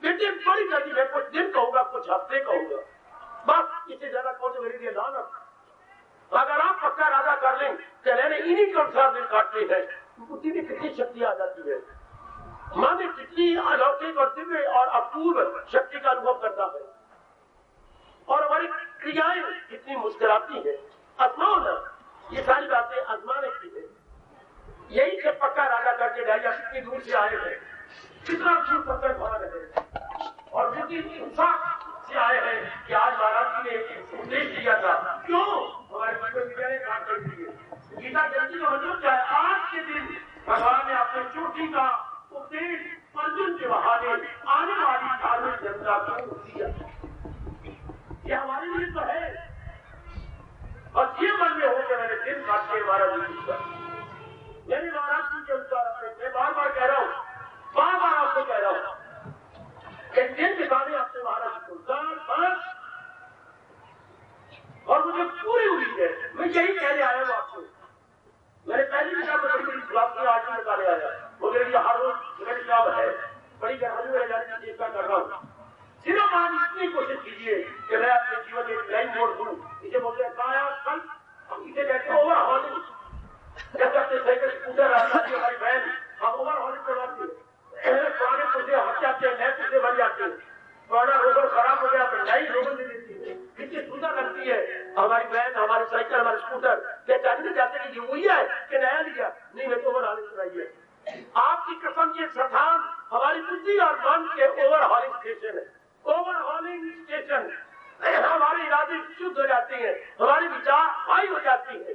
बेटे, बड़ी जल्दी। मैं कुछ दिन कहूंगा, कुछ हफ्ते कहूंगा, बस इतने उससे ज्यादा कौन से मेरे लिए लानत। अगर आप पक्का इरादा कर लें कि मैंने इन्हीं के अनुसार दिन काटते हैं, उसी में कितनी शक्ति आ जाती है, मन कितनी अलौकिक और दिव्य और अपूर्व शक्ति का अनुभव करता है, और हमारी क्रियाएं कितनी मुस्कुराती है। आजमाओ ना, ये सारी बातें आजमाने की है। यही से पक्का इरादा करके डालिया कितनी दूर से आए हैं, कितना दूर पत्थर भरा रहे, और कितनी उत्साह से आए हैं कि आज महाराज जी ने उपदेश दिया था। क्यों हमारे विश्वविद्यालय ने काम कर दिए। गीता जयंती का मतलब क्या है? आज के दिन भगवान ने अपने चोटी का उपदेश अर्जुन के बहाने आने वाली धार्मिक जनता को दिया। ये हमारे लिए तो है, और ये मन में हो कि मैंने दिन काट के महाराज जी पूछा, मैंने महाराज जी के अनुसार अपने बार बार कह रहा हूँ, बार बार आपको कह रहा हूँ, एक दिन बिताने आपसे महाराज जी को बस, और मुझे पूरी उम्मीद है, मैं यही कहने आया हूँ आपको। मैंने पहली किताब में बड़ी बड़ी शुरुआती आज में निकाले आया, वो मेरे लिए हर रोज मेरी किताब है, बड़ी गहराई में रह जाने की चेष्टा कर रहा हूँ। सिर्फ आज इतनी कोशिश कीजिए कि मैं अपने जीवन में एक लाइन मोड़ दूं। इसे बोलते हैं कल, इसे कहते हैं ओवर हॉलिंग। जब करते साइकिल स्कूटर आता है हमारी बहन, हम ओवर हॉलिंग करवाते हैं, पुराने पुर्जे हट जाते हैं, नए पुर्जे बन जाते हैं, पुराना रोबर खराब हो गया तो नई रोबर दे देती है, कितनी सुंदर लगती है हमारी बहन, हमारी साइकिल, हमारे स्कूटर। कहते नहीं जाते कि ये वही है कि नया लिया, नहीं मैं तो ओवर हॉलिंग कराई है। आपकी कसम ये स्थान हमारी बुद्धि और मन के ओवर हॉलिंग स्टेशन है। ओवर हॉलिंग स्टेशन, हमारे इरादे शुद्ध हो जाते हैं, हमारे विचार हाई हो जाती है,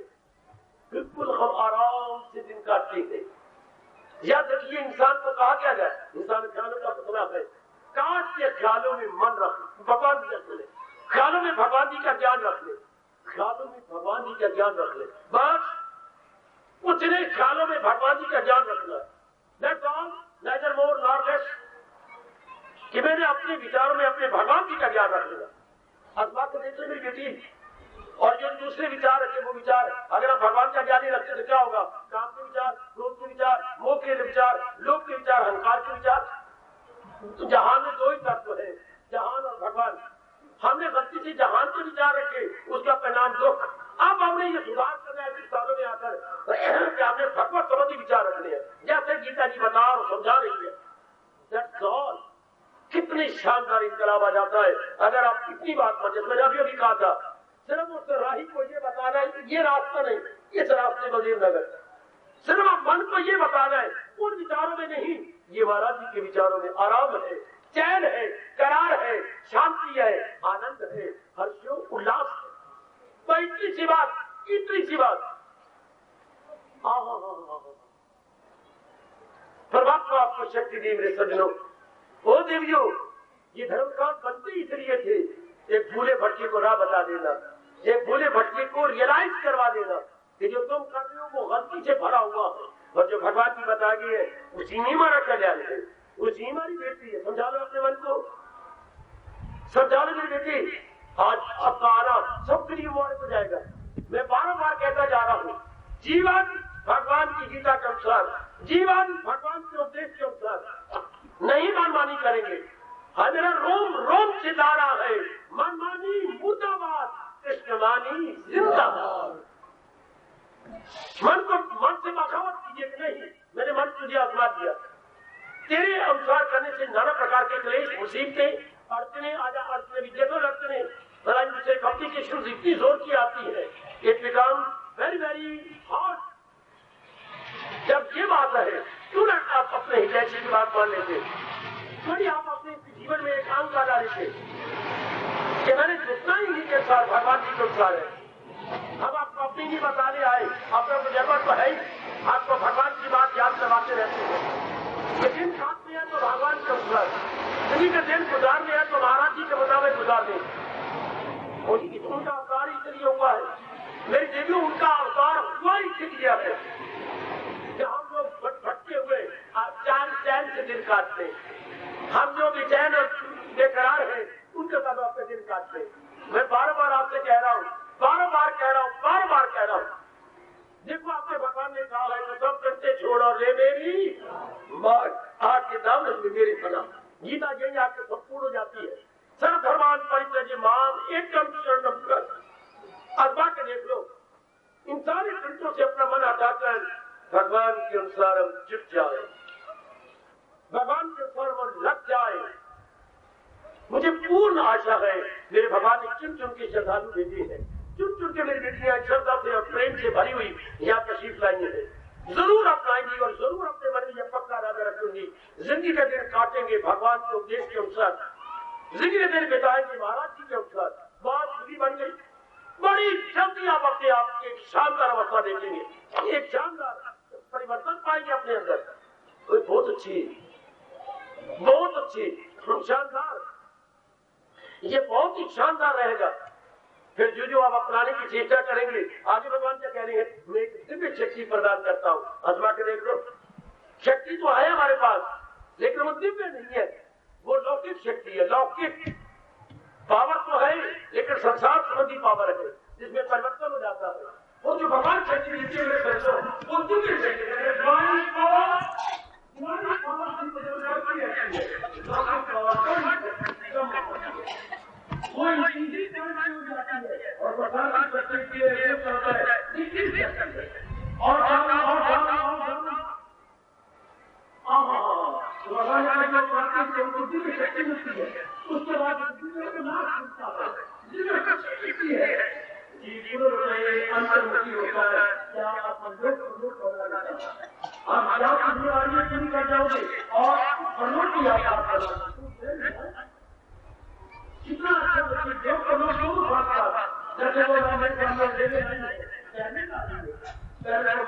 बिल्कुल हम आराम से दिन काटते हैं। याद रखिए, इंसान को कहा क्या जाए, इंसान ख्यालों का पुतला है। काश के ख्यालों में मन रख, भगवान जी रख ले, ख्यालों में भगवान जी का ज्ञान रख ले, ख्यालों में भगवान जी का ज्ञान रख ले, बस कुछ नहीं, ख्यालों में भगवान जी का ज्ञान रखना। That's all, neither more nor less, कि मैंने अपने विचारों में अपने भगवान जी का ज्ञान रख लेगा। आज बात तो देख ले मेरी बेटी, और जो दूसरे विचार है वो विचार, अगर आप भगवान का ज्ञान नहीं रखते तो क्या होगा? काम के विचार, क्रोध के विचार, मोह के विचार, लोभ के विचार, अहंकार के विचार। तो जहान में दो ही तत्व है, जहान और भगवान। हमने गलती से जहान के विचार रखे, उसका परिणाम दुख। अब हमने ये सुधार करना है सालों में आकर कि हमने भगवत संबंधी विचार रखने हैं, जैसे गीता जी बता और समझा रही है। That's all. कितनी शानदार इनकलाब आ जाता है अगर आप इतनी बात मान। मैंने अभी कहा था, सिर्फ उस राही को ये बताना है ये रास्ता नहीं, इस रास्ते को नगर, सिर्फ आप मन को ये बताना है, उन विचारों में नहीं। ये महाराज जी के विचारों में आराम है, चैन है, करार है, शांति है, आनंद है, हर्षो उल्लास है। तो इतनी सी बात, इतनी सी बात, परमात्मा आपको शक्ति दी मेरे सज्जनों। ओ देवियों, ये धर्मकांड बनते इसलिए थे, एक भूले भटके को राह बता देना, एक भूले भटके को रियलाइज करवा देना कि जो तुम कर रहे हो वो गलती से भरा हुआ है, और जो भगवान की बता गई है उसी में हमारा कल्याण है, उसी हमारी बेटी है। समझा लो अपने मन को, समझा लो मेरी बेटी। आज आपका आना सबके लिए मुबारक हो जाएगा। मैं बार कहता जा रहा हूँ, जीवन भगवान की गीता के अनुसार, जीवन भगवान के उपदेश के अनुसार नहीं मनमानी करेंगे। मेरा रोम रोम चिल्ला रहा है, मनमानी मुर्दाबाद, कृष्णमानी जिंदाबाद। मन से बगावत कीजिए कि नहीं, मैंने मन तुझे आजमा दिया, तेरे अनुसार करने से नाना प्रकार के क्लेश, मुसीबतें, अड़चने आजा, अड़चने भी देखो, अड़चने मुझसे कॉम्प्लिकेशन इतनी जोर की आती है, it become very very hard. जब ये बात है, क्यों ना आप अपने हृदय की बात मान लेते, थोड़ी आप अपने जीवन में एक अंग लगा लेते कि मैंने जितना ही इनके अनुसार भगवान जी के अनुसार है। अब आपको अपनी नहीं बताने आए, अपना तो जरूरत तो है ही, आपको भगवान की बात याद करवाते रहते हैं। लेकिन साथ में है तो भगवान के अनुसार, किसी का दिन गुजारने है तो महाराज जी के मुताबिक गुजारने। उनका अवतार इसलिए हुआ है, मेरी देवी, उनका अवतार हुआ इसलिए है कि हम लोग भटके हुए चैन से दिन काटते, हम जो बेचैन और बेकरार है उनके साथ अपने दिन काटते। मैं बार बार आपसे कह रहा हूँ, बार बार कह रहा हूँ, देखो आपने भगवान ने कहा है तो सब करते छोड़ और ले मेरी आग के दामन में मेरी बना। गीता यही आपके संपूर्ण हो जाती है। सर्वधर्मान परित्यज्य माम एकम शरणम कर। अजमा के देख लो, इन सारे ग्रंथों से अपना मन हटाकर भगवान के अनुसार हम जुट जाए, भगवान के अनुसार हम लग जाए। मुझे पूर्ण आशा है मेरे भगवान ने चुन चुन के श्रद्धालु भेजे हैं, चुन चुन के मेरी बेटियां श्रद्धा से और प्रेम से भरी हुई यहाँ तशरीफ लाई है। जरूर अपनाएंगी और जरूर अपने मन में यह पक्का इरादा रखूंगी, जिंदगी का दिन काटेंगे भगवान के उपदेश के अनुसार, जिंदगी का दिन बिताएंगे महाराज जी के अनुसार। बात खुली बन गई, बड़ी जल्दी आप अपने आप एक शानदार अवस्था देखेंगे, एक शानदार परिवर्तन पाएंगे अपने अंदर। बहुत अच्छी, बहुत अच्छी, शानदार, ये बहुत ही शानदार रहेगा। फिर जो जो आप अपनाने की चेष्टा करेंगे, आगे भगवान क्या कह रहे हैं, मैं एक दिव्य शक्ति प्रदान करता हूँ। आजमा के देख लो, शक्ति तो है हमारे पास, लेकिन वो दिव्य नहीं है, वो लौकिक शक्ति है। लौकिक पावर तो है, लेकिन संसार संबंधी पावर है जिसमें परिवर्तन हो जाता है। वो जो भगवान शक्ति नीचे में करते हो, वो दिव्य शक्ति है। उसके बाद अंतर्मुखी होता है, क्या आप कर जाओगे और की कितना अच्छा बच्चे जैसे वो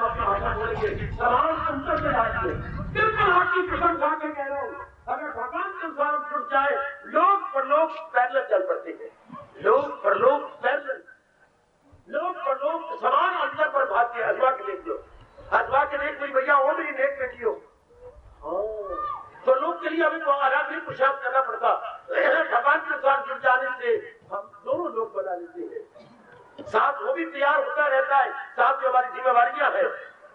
सवाल अंतर से डालिए, बिल्कुल आपकी कसम खा के कह रहा हूँ, अगर भगवान के अनुसार छुट जाए, लोग पर लोग पैदल चल पड़ते हैं, लोग पर लोग पैदल, लोग पर लोग समान अंतर पर भागते। अजवा के देख लो, अजवा के देख कोई भैया हो मेरी नेक बेटी हो, तो लोग के लिए हमें तो अलग भी पुरुषार्थ करना पड़ता। भगवान के साथ जुड़ जाने से हम दोनों लोग बना लेते हैं, साथ वो भी तैयार होता रहता है, साथ में हमारी जिम्मेवारियां हैं,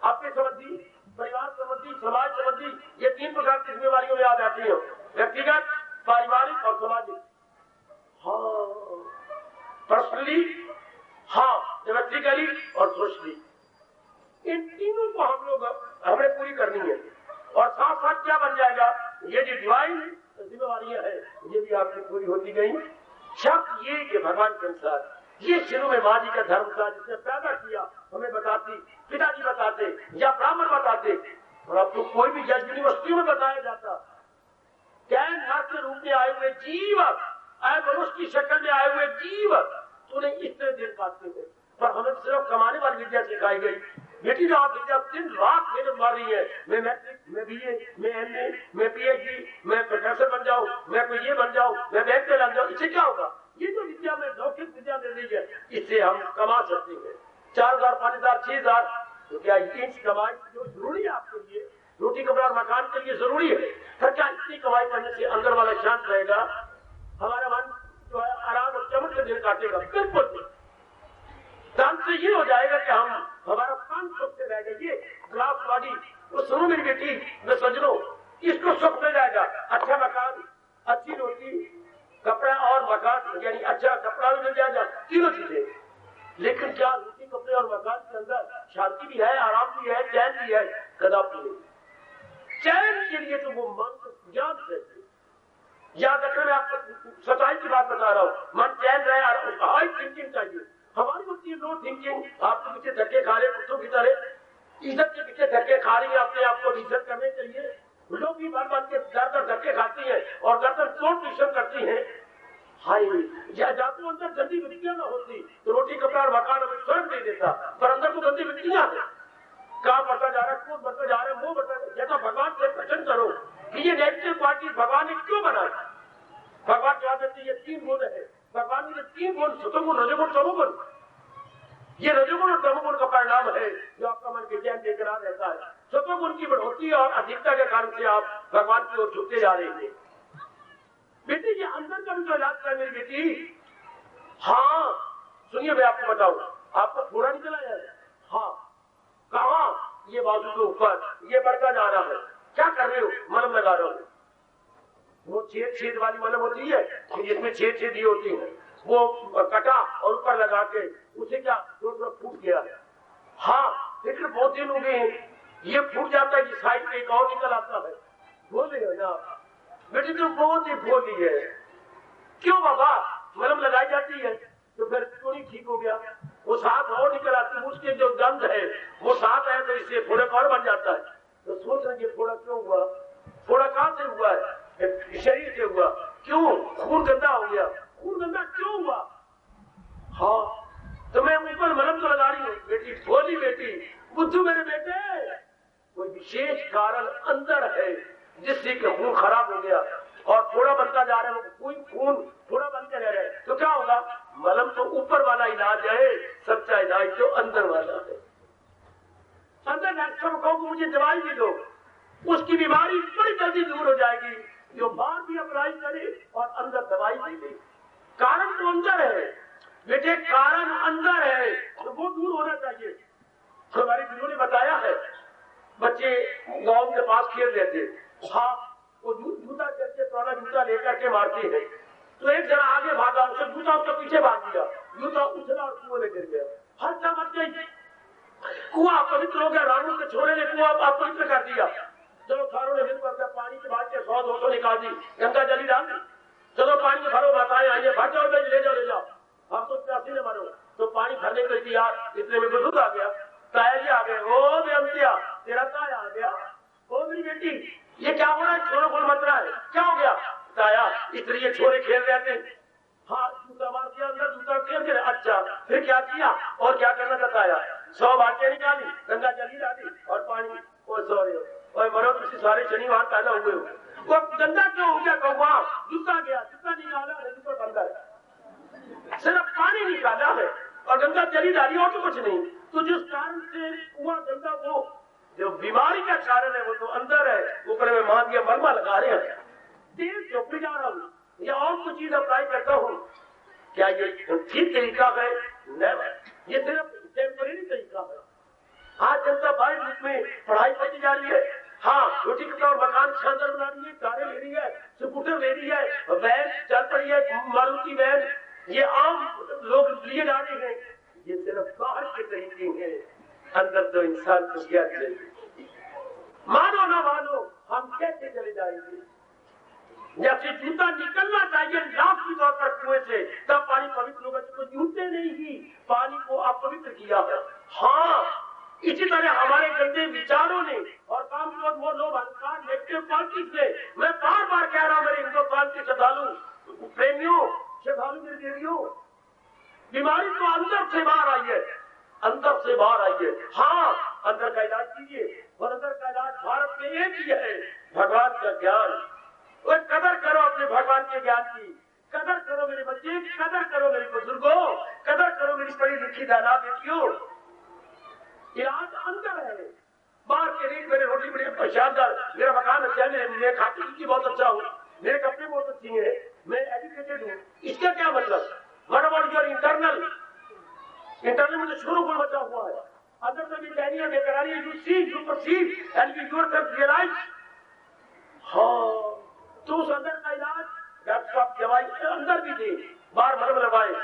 आपके संबंधी, परिवार संबंधी, समाज संबंधी, ये 3 प्रकार की जिम्मेवारियों में आ जाती है, व्यक्तिगत, पारिवारिक और सामाजिक। हाँ, पर्सनली, हाँ, व्यक्तिगली और सोशली, इन तीनों को हम लोग हमने पूरी करनी है। और साथ साथ क्या बन जाएगा, ये जो डिवाइन जिम्मेवारियां हैं ये भी आपकी पूरी होती गई। शक ये कि भगवान के अनुसार ये शुरू में माँ जी का धर्म था जिसने पैदा किया, हमें बताती, पिताजी बताते या ब्राह्मण बताते, और अब तो कोई भी जज यूनिवर्सिटियों में बताया जाता, कैन नर के रूप में आए हुए जीव, मनुष्य की शक्ल में आए हुए जीव, तो उन्हें इस तरह दिन पाते थे। पर हमें सिर्फ कमाने वाली विद्या सिखाई गई। बेटी जो आप विद्या 3 लाख मेहनत मार रही है, मैं मैट्रिक, मैं BA, मैं MA, मैं PhD, मैं प्रोफेसर बन जाऊं, मैं कोई ये बन जाऊं, मैं बैंक में लग जाऊं, इससे क्या होगा? ये जो विद्या में लौकिक विद्या मिल रही है, इससे हम कमा सकते हैं 4,000, 5,000, 6,000। तो क्या इंच कमाई जो जरूरी है आपके लिए, रोटी कपड़ा और मकान के लिए जरूरी है, फिर क्या इतनी कमाई करने से अंदर वाला शांत रहेगा, हमारा मन जो है आराम और चमक से दिन काटेगा? बिल्कुल नहीं। दान से ये हो जाएगा कि हम हमारा कान सुख से रहेगा। ये ग्लास वाली तो सुनो मेरी बेटी, मैं सजनो, इसको सुख मिल जाएगा, अच्छा मकान, अच्छी रोटी, कपड़ा और मकान, यानी अच्छा कपड़ा भी मिल जाएगा, तीनों चीजें। लेकिन क्या रोटी, कपड़े और मकान के अंदर शांति भी है, आराम भी है, चैन भी है? कदापि नहीं। चैन के लिए तो वो मन ज्ञान से याद रखना, मैं आपको सच्चाई की बात बता रहा हूँ, मन चैन रहे, हाई थिंकिंग चाहिए। हमारी होती है लो थिंकिंग, आपके पीछे धक्के खा रहे कुत्तों की तरह, इज्जत के पीछे धक्के खा रही है, अपने आप को इज्जत करने के लिए लोग भी बार बार के ज्यादा धक्के खाती है और गर्दन तोड़ ट्यूशन करती है। हाय, या तो अंदर गंदी वृत्तियां ना होती तो रोटी, कपड़ा और मकान हमें स्वर्ग दे देता, पर अंदर तो गंदी वृत्तियां है, काम बढ़ता जा रहा है, खून बढ़ता जा रहा है, मुंह बढ़ता जा रहा है। तो भगवान से प्रश्न करो कि ये नेगेटिव क्वालिटी भगवान ने क्यों बनाई? भगवान जवाब देते ये 3 गुण है, भगवान ने 3 गुण, सतोगुण, रजोगुण, तमोगुण, ये रजोगुण और तमोगुण का परिणाम है जो आपका मन विज्ञान बेकरार रहता है। सतोगुण की बढ़ोतरी और अधिकता के कारण से आप भगवान की ओर झुकते जा रहे हैं। बेटी ये अंदर का भी जो इलाज है मेरी बेटी, हाँ सुनिए मैं आपको बताऊं, आपको थोड़ा नहीं चला जाए, हाँ कहाँ, ये बाजू के ऊपर ये बढ़ता जा रहा है, क्या कर रहे हो? मलम लगा रहा हूँ। वो छेद छेद वाली मलम होती है जिसमें छेद छेद ही होती है, वो कटा और ऊपर लगा के उसे क्या थोड़ा फूट गया। हाँ, फिक्र बहुत दिन हो गए, ये फूट जाता है कि साइड पे एक और निकल आता है। बोले हो ना बेटी तो बहुत ही भोली है, क्यों बाबा मलहम लगाई जाती है तो फिर क्यों नहीं ठीक हो गया? वो साथ और निकल आती है, उसके जो गंध है वो साथ है तो इससे फोड़ा और बन जाता है। तो सोच रहे फोड़ा क्यों हुआ? फोड़ा कहां से हुआ है? शरीर से हुआ। क्यों? खून गंदा हो गया। खून गंदा क्यों हुआ? हाँ, तो मैं ऊपर मलहम तो लगा रही हूँ। बेटी भोली बेटी, बुद्धू मेरे बेटे, कोई विशेष कारण अंदर है जिससे कि खून खराब हो गया और थोड़ा बनता जा रहा है, कोई खून थोड़ा बनते रह रहे, तो क्या होगा? मलहम तो ऊपर वाला इलाज है, सच्चा इलाज तो अंदर वाला है। अंदर डॉक्टर को कहो मुझे दवाई भी दो, उसकी बीमारी बड़ी जल्दी दूर हो जाएगी। जो बाहर भी अप्लाई करे और अंदर दवाई भी दे। कारण तो अंदर है बेटे, कारण अंदर है तो वो दूर होना चाहिए। हमारे गुरु ने बताया है, बच्चे गांव के पास खेल रहे थे, हाँ वो जूता करके पुराना जूता लेकर के मारते हैं, तो एक जना आगे भागा, उसे जूता उसके पीछे भाग दिया, जूता उछला और कुएं में गिर गया। हर समझ गई, कुआं पवित्र हो गया। रामू के छोरे ने कुआं अपवित्र कर दिया। चलो थारों ने मिलकर पानी के बाद 100-200 निकाल दी, गंगा जली डाल दी। चलो पानी में भरो, माताएं आइए, भर जाओ, ले जाओ ले जाओ, हम तो प्यासी ने मारो। तो पानी भरने के लिए तैयार, इतने में बुजुर्ग आ गया, ताया जी आ गए। ओ बेअंतिया, तेरा ताया आ गया। ओ मेरी बेटी, ये क्या हो रहा है? छोरो गोल मत रहा है, क्या हो गया? ताया इसलिए छोरे खेल रहे थे, हाँ जूता मार दिया, अंदर जूता खेल गए। अच्छा फिर क्या किया और क्या करना था? ताया 100 बाल्टियां निकाली, गंगा जली डाली और पानी। ओ सॉरी, और मरो किसी सारे शनिवार पैदा हुए हो, वो गंदा क्यों हो गया? कौवा जूता गया, जूता निकाला, जूता अंदर सिर्फ पानी निकाला है और गंगा जली डाली और तो कुछ नहीं। तो जिस कारण से कुआं गंदा, वो जो बीमारी का कारण है वो तो अंदर है। ऊपर में मान दिया मरमा लगा रहे हैं, तेल चौपड़ी जा रहा हूँ या और कुछ चीज अप्लाई करता हूँ, क्या ये ठीक तरीका है? नहीं, ये सिर्फ टेम्परेरी तरीका है। आज जनता बाहर रूप में पढ़ाई करती जा रही है, हाँ रोटी कपड़ा और मकान शानदार बना रही है, कारें ले रही है, स्कूटर ले रही है, वैन चल पड़ी है, मारुति वैन, ये आम लोग लिए जा रहे हैं। ये सिर्फ बाहर के तरीके हैं, अंदर तो इंसान को क्या चाहिए? मानो ना मानो, हम कैसे चले जाएंगे? जैसे जूता निकलना चाहिए लाभ की तौर पर कुएं से, तब पानी पवित्र होगा। तो जूते ने ही पानी को अपवित्र किया है। हाँ, इसी तरह हमारे गंदे विचारों ने और काम क्रोध मोह लोभ अहंकार नेगेटिव क्वालिटीज ने, मैं बार बार कह रहा हूं मेरे हिंदुस्तान के श्रद्धालु प्रेमियों, श्रद्धालु मेरे देवियों, बीमारी तो अंदर से बाहर आई है, अंदर से बाहर आई है। हाँ, अंदर का इलाज कीजिए और अंदर का इलाज भारत में एक ही है, भगवान का ज्ञान। और कदर करो अपने भगवान के ज्ञान की, कदर करो मेरे बच्चे, कदर करो मेरे बुजुर्गों, कदर करो मेरी पढ़ी लिखी दादा बेटियों। इलाज अंदर है, बाहर के रेट मेरे रोटी बड़ी शानदार, मेरा मकान अच्छा है, मैं खाती पीती बहुत अच्छा हूँ, मेरे कपड़े बहुत अच्छे हैं, मैं एजुकेटेड हूँ, इसका क्या मतलब? What about your internal? Internal में तो शुरू गुण बचा हुआ है, अंदर से भी कैरियर बेकरारी है। You see, you perceive and you yourself realise. हाँ, तो उस अंदर का इलाज डॉक्टर साहब दवाई अंदर भी दे, बार मरम लगाए,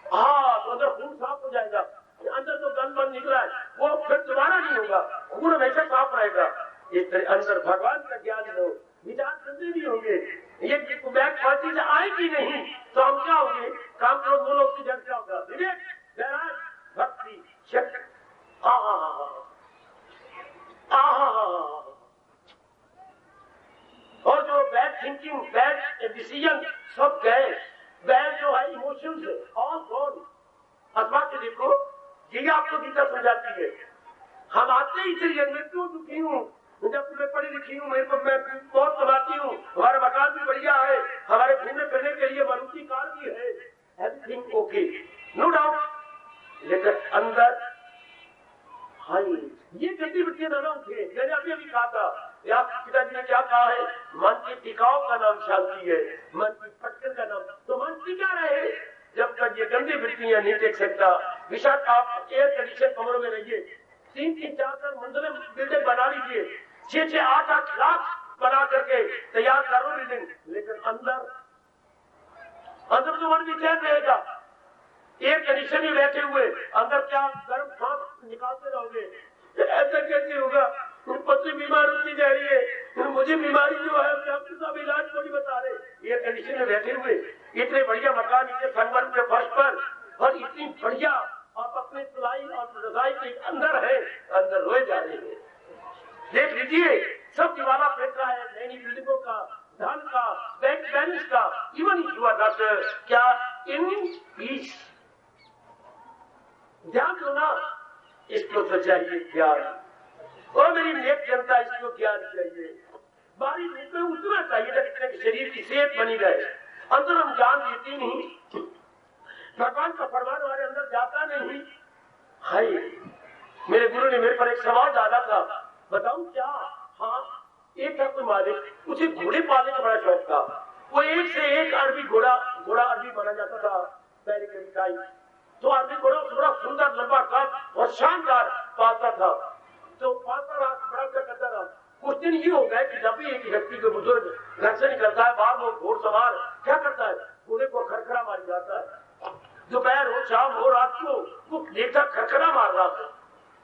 हाँ तो अंदर खून साफ हो जाएगा। अंदर तो गंद बंद निकला है वो फिर दोबारा नहीं होगा, खून हमेशा साफ रहेगा। इस तरह अंदर भगवान का ज्ञान लो, विचार गंदे नहीं होंगे, ये बैक क्वालिटी से आएगी नहीं तो हम क्या होंगे? काम करो, दो लोग की जड़ क्या होगा? विवेक, वैराग, भक्ति, शक्ति। और जो बैड थिंकिंग, बैड डिसीजन सब गए, बैड जो है इमोशंस ऑल गॉन। अथवा के देखो, ये आपको गीता समझाती है। हम आते ही इसलिए मैं क्यों दुखी हूँ? जब मैं पढ़ी लिखी हूँ, मेरे को मैं बहुत कमाती हूँ, हमारा मकान भी बढ़िया है, हमारे घूमने फिरने के लिए मारुति कार भी है, एवरीथिंग ओके, नो डाउट। लेकिन अंदर हाय, ये गति वृत्तियां ना उठे। मैंने अभी कहा था, या पिताजी ने क्या कहा है? मन के टिकाव का नाम शांति है, मन की फटकन का नाम। तो मन टिका रहे जब तक ये गंदी वृत्तियां नहीं देख सकता। विशाल आप एयर कंडीशन कमरों में रहिए, 3-3, 4-4 मंजिलें बिल्डिंग बना लीजिए, 6-6, 8-8 लाख बना करके तैयार करो बिल्डिंग, लेकिन अंदर अंदर तो मन बेचैन रहेगा। एयर कंडीशन में बैठे हुए अंदर क्या गर्म सांस निकालते रहोगे, ऐसा कैसे होगा? पत्नी बीमार होती जा रही है, मुझे बीमारी जो है डॉक्टर साहब इलाज थोड़ी बता रहे। एयर कंडीशन में बैठे हुए इतने बढ़िया मकान, नीचे संगमरमर के फर्श पर, और इतनी बढ़िया आप अपने सिलाई और रजाई के अंदर है, अंदर रोए जा रहे हैं। देख लीजिए, सब दीवाना फेंक रहा है, नई बिल्डिंगों का, धन का, बैंक बैलेंस का, इवन युवा डॉक्टर क्या इन पीस। ध्यान दो ना, इसको तो चाहिए ज्ञान। और मेरी नेक जनता, इसको ज्ञान चाहिए। बारी धूप में उतना चाहिए जितने कि शरीर की सेहत बनी रहे। अंदर हम ज्ञान देती नहीं, भगवान का फरमान हमारे अंदर जाता नहीं। हाय, मेरे गुरु ने मेरे पर एक सवाल डाला था, बताऊं क्या? हाँ, एक था कोई मालिक, उसे घोड़े पालने का बड़ा शौक था। वो एक से एक अरबी घोड़ा अरबी बना जाता था पहले कभी टाइम। तो अरबी घोड़ा बड़ा सुंदर लंबा कद और शानदार पालता था। तो पालता रहा, बड़ा करता रहा। कुछ दिन ये हो गए कि जब भी एक व्यक्ति के बुजुर्ग घर से निकलता है, बाहर वो घोड़ सवार क्या करता है, घोड़े को खरखरा मार जाता है। दोपहर हो, शाम हो, रात को वो देखता खरखरा मार रहा था।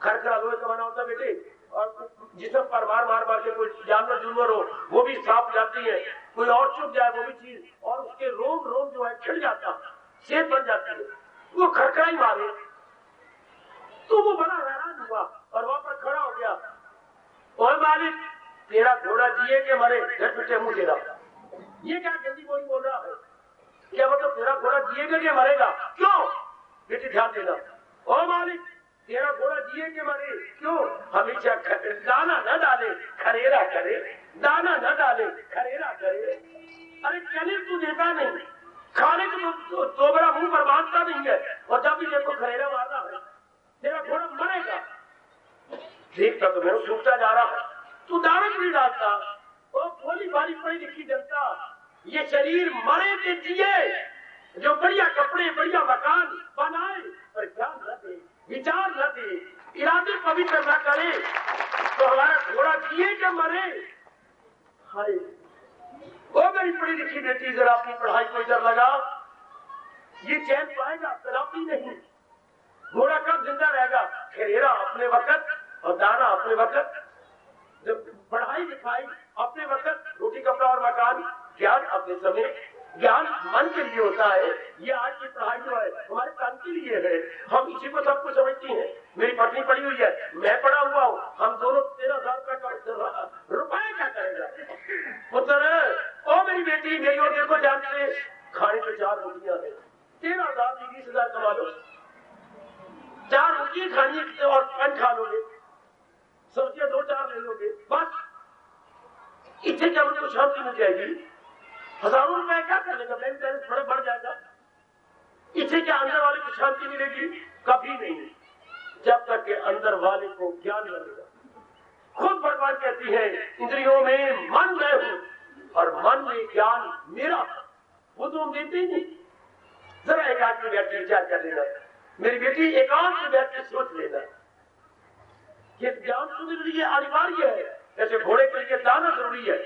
खरखरा लोहे का बना होता बेटे, और जिसम पर मार के कोई जानवर हो वो भी साफ जाती है, कोई और चुप जाए वो भी चीज, और उसके रोम जो है खिल जाता, सेहत बन जाती है। वो खरखरा ही मारे तो वो बड़ा हैरान हुआ और वहां पर खड़ा हो गया। और मालिक, तेरा घोड़ा जिए के मरे? घर पिटे मुंह तेरा, ये क्या गंदी बोली बोल रहा है? क्या मतलब तेरा घोड़ा जिएगा कि मरेगा? क्यों? बेटी ध्यान देना। ओ मालिक, तेरा घोड़ा जिए के मरे? क्यों? हमेशा दाना न डाले खरेरा करे, दाना न डाले खरेरा करे। अरे चले तू देता नहीं, खाने को तो बड़ा मुंह पर बांधता नहीं है, और जब भी देखो खरेरा मारना है, तेरा घोड़ा मरेगा। देखता तो मेरे सूखता जा रहा है, तू दाना नहीं डालता। और भोली भाली पढ़ी लिखी जनता, ये शरीर मरे के जिए, जो बढ़िया कपड़े बढ़िया मकान बनाए पर ध्यान न दे, विचार न दे, इरादे पवित्र न करे, तो हमारा घोड़ा जिए के मरे। हाय, वो मेरी पढ़ी लिखी बेटी, जरा अपनी पढ़ाई को इधर लगा। ये चैन पाएगा? तलापी नहीं। घोड़ा कब जिंदा रहेगा? खरेरा अपने वक्त और दाना अपने वक्त, जब पढ़ाई लिखाई अपने वक्त, रोटी कपड़ा और मकान, ज्ञान अपने समय। ज्ञान मन के लिए होता है। ये आज की पढ़ाई जो है हमारे तन के लिए है, हम इसी को सब कुछ समझती हैं। मेरी पत्नी पढ़ी हुई है, मैं पढ़ा हुआ हूँ, हम दोनों 13,000 रुपए क्या करेगा पुत्र? ओ मेरी बेटी, मेरी और देखो, जान से खाने को 4 रोटियां है, 13,000 20,000 कमा लो, 4 रोटियां खानी है और पेन खा लोगे, सब्जियां 2-4 ले लोगे, बस। इससे क्या मुझे कुछ शांति मिल जाएगी? हजारों रुपए क्या कर लेगा? बैंक बैलेंस थोड़ा बढ़ जाएगा। इससे क्या अंदर वाले को शांति मिलेगी? कभी नहीं, जब तक के अंदर वाले को ज्ञान मिलेगा। खुद भगवान कहती है, इंद्रियों में मन मैं हूं और मन में ज्ञान मेरा। वो तो हम देते ही नहीं। जरा एकांत में बैठ के विचार कर लेना, मेरी बेटी, एकांत में बैठ के सोच लेना। ये ज्ञान तो मेरे लिए अनिवार्य है, जैसे घोड़े के लिए दाना जरूरी है,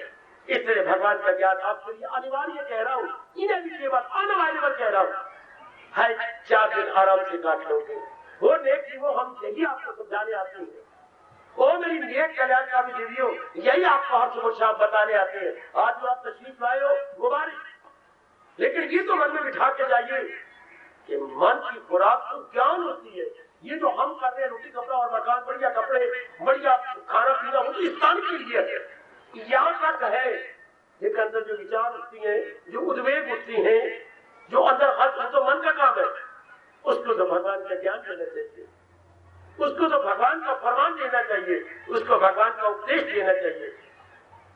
इसलिए भगवान का ज्ञान आपके लिए अनिवार्य कह रहा हूँ, इनएविटेबल अनअवॉइडेबल कह रहा हूँ। है 4 दिन आराम से काट लोगे। वो नेक जीवो, हम यही आपको समझाने आते हैं। ओ मेरी नेक कल्याणकारी देवियों, यही आपको हर सुबह शाम बताने आते हैं। आज जो आप तशरीफ लाए हो मुबारक, लेकिन ये तो मन में बिठा के जाइए कि मन की खुराक तो ज्ञान होती है। ये जो हम कर रहे हैं, रोटी कपड़ा और मकान, बढ़िया कपड़े बढ़िया खाना पीना, वो तो इस स्थान के लिए है, यहाँ तक है। लेकिन अंदर जो विचार उठती है, जो उद्वेग उठती है, जो अंदर हद, तो मन का काम है। उसको तो भगवान का ज्ञान देना चाहिए, उसको तो भगवान का फरमान देना चाहिए, उसको भगवान का उपदेश देना चाहिए।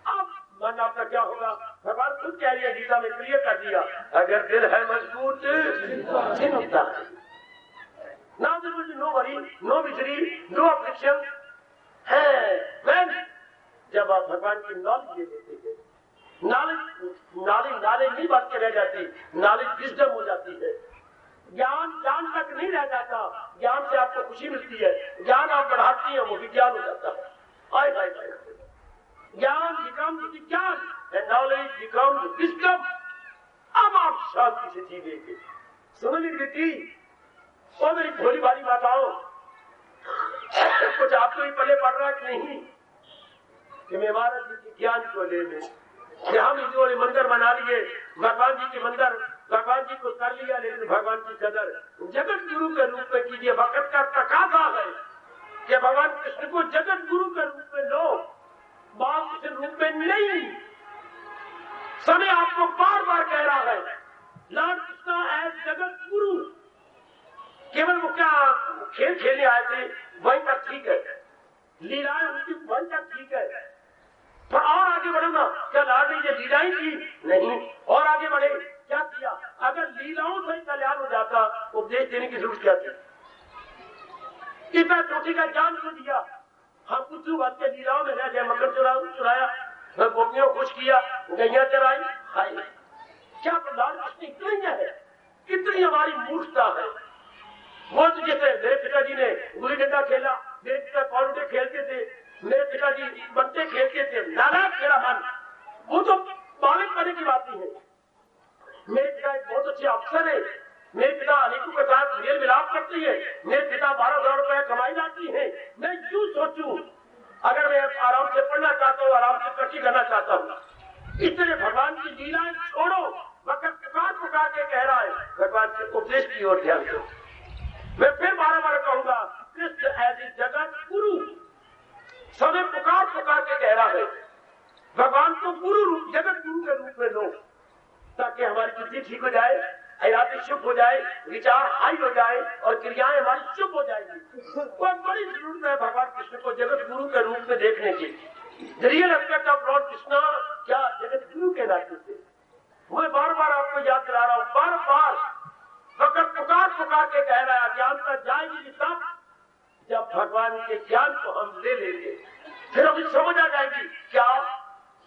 अब मन आपका क्या होगा? भगवान खुद कह रही है, गीता में क्लियर कर दिया, अगर दिल है मजबूत चिंता ना जरूरी, no worry, no misery, no affliction है। when जब आप भगवान की नॉलेज ले लेते हैं, नॉलेज नहीं बात के रह जाती, नॉलेज विजडम हो जाती है। ज्ञान तक नहीं रह जाता, ज्ञान से आपको खुशी मिलती है, ज्ञान आप बढ़ाती है, वो विज्ञान हो जाता है। ज्ञान बिकम्स विज्ञान एंड नॉलेज बिकम्स विजडम। अब आप शांति से जीवेंगे। सुनो मेरी बेटी और मेरी भोली भाली माताओं, कुछ आपको ही पल्ले पड़ रहा है कि नहीं कि मैं महाराज जी के ज्ञान को ले लें। हम हिंदुओं ने मंदिर बना लिए, भगवान जी के मंदिर, भगवान जी को कर लिया, लेकिन भगवान की कदर जगत गुरु के रूप में कीजिए। वक्त का तकाजा है कि भगवान कृष्ण को जगत गुरु के रूप में लो, बाप के रूप में नहीं। समय आपको बार बार कह रहा है लॉर्ड कृष्णा एज जगत गुरु। केवल वो क्या खेल खेलने आए थे वहीं तक ठीक है, लीलाएं उनकी वहीं तक ठीक है, पर और आगे बढ़ो ना। क्या लॉर्ड ने ये लीलाएं की? नहीं, और आगे बढ़े। क्या किया? अगर लीलाओं से कल्याण हो जाता उपदेश देने की जरूरत क्या थी? इतना चोटी का ज्ञान क्यों दिया? हम कुछ बात के लीलाओं में रह गए, मकर चुराया, गोपियों को खुश किया, गैया चराई, खाई। क्या लॉर्ड कृष्ण इतनी है? कितनी हमारी मूर्खता है। वो तो जैसे मेरे पिताजी ने गुल्ली डंडा खेला, मेरे पिता कौड़े खेलते थे, मेरे पिताजी बंटे खेलते थे, नालायक मेरा मन, वो तो बालक पने की बात नहीं है। मेरे पिता एक बहुत अच्छे अफसर है, मेरे पिता अनेकों के साथ मेल मिलाप करती है, मेरे पिता 12,000 रुपए कमाई लाती है। मैं क्यों सोचूं अगर मैं आराम से पढ़ना चाहता हूँ, आराम से तरक्की करना चाहता हूँ। इसलिए भगवान की लीलाएं छोड़ो। वक्त पुकार के कह रहा है भगवान के उपदेश की ओर ध्यान दो। मैं फिर बार कहूंगा कृष्ण एज ए जगत गुरु। समय पुकार के कह रहा है भगवान को गुरु रूप, जगत गुरु के रूप में लो, ताकि हमारी बुद्धि ठीक हो जाए, हयाती शुभ हो जाए, विचार हाई हो जाए और क्रियाएं हमारी शुभ हो जाएगी। कोई बड़ी जरूरत है भगवान कृष्ण को जगत गुरु के रूप में देखने की। Real aspect of Lord Krishna क्या जगत गुरु के नाते से। मैं बार बार आपको याद दिला रहा हूँ, बार बार वक्त पुकार के कह रहा है अज्ञानता जाएगी तब जब भगवान के ज्ञान को हम ले लेंगे। फिर हमें समझ आ जाएगी क्या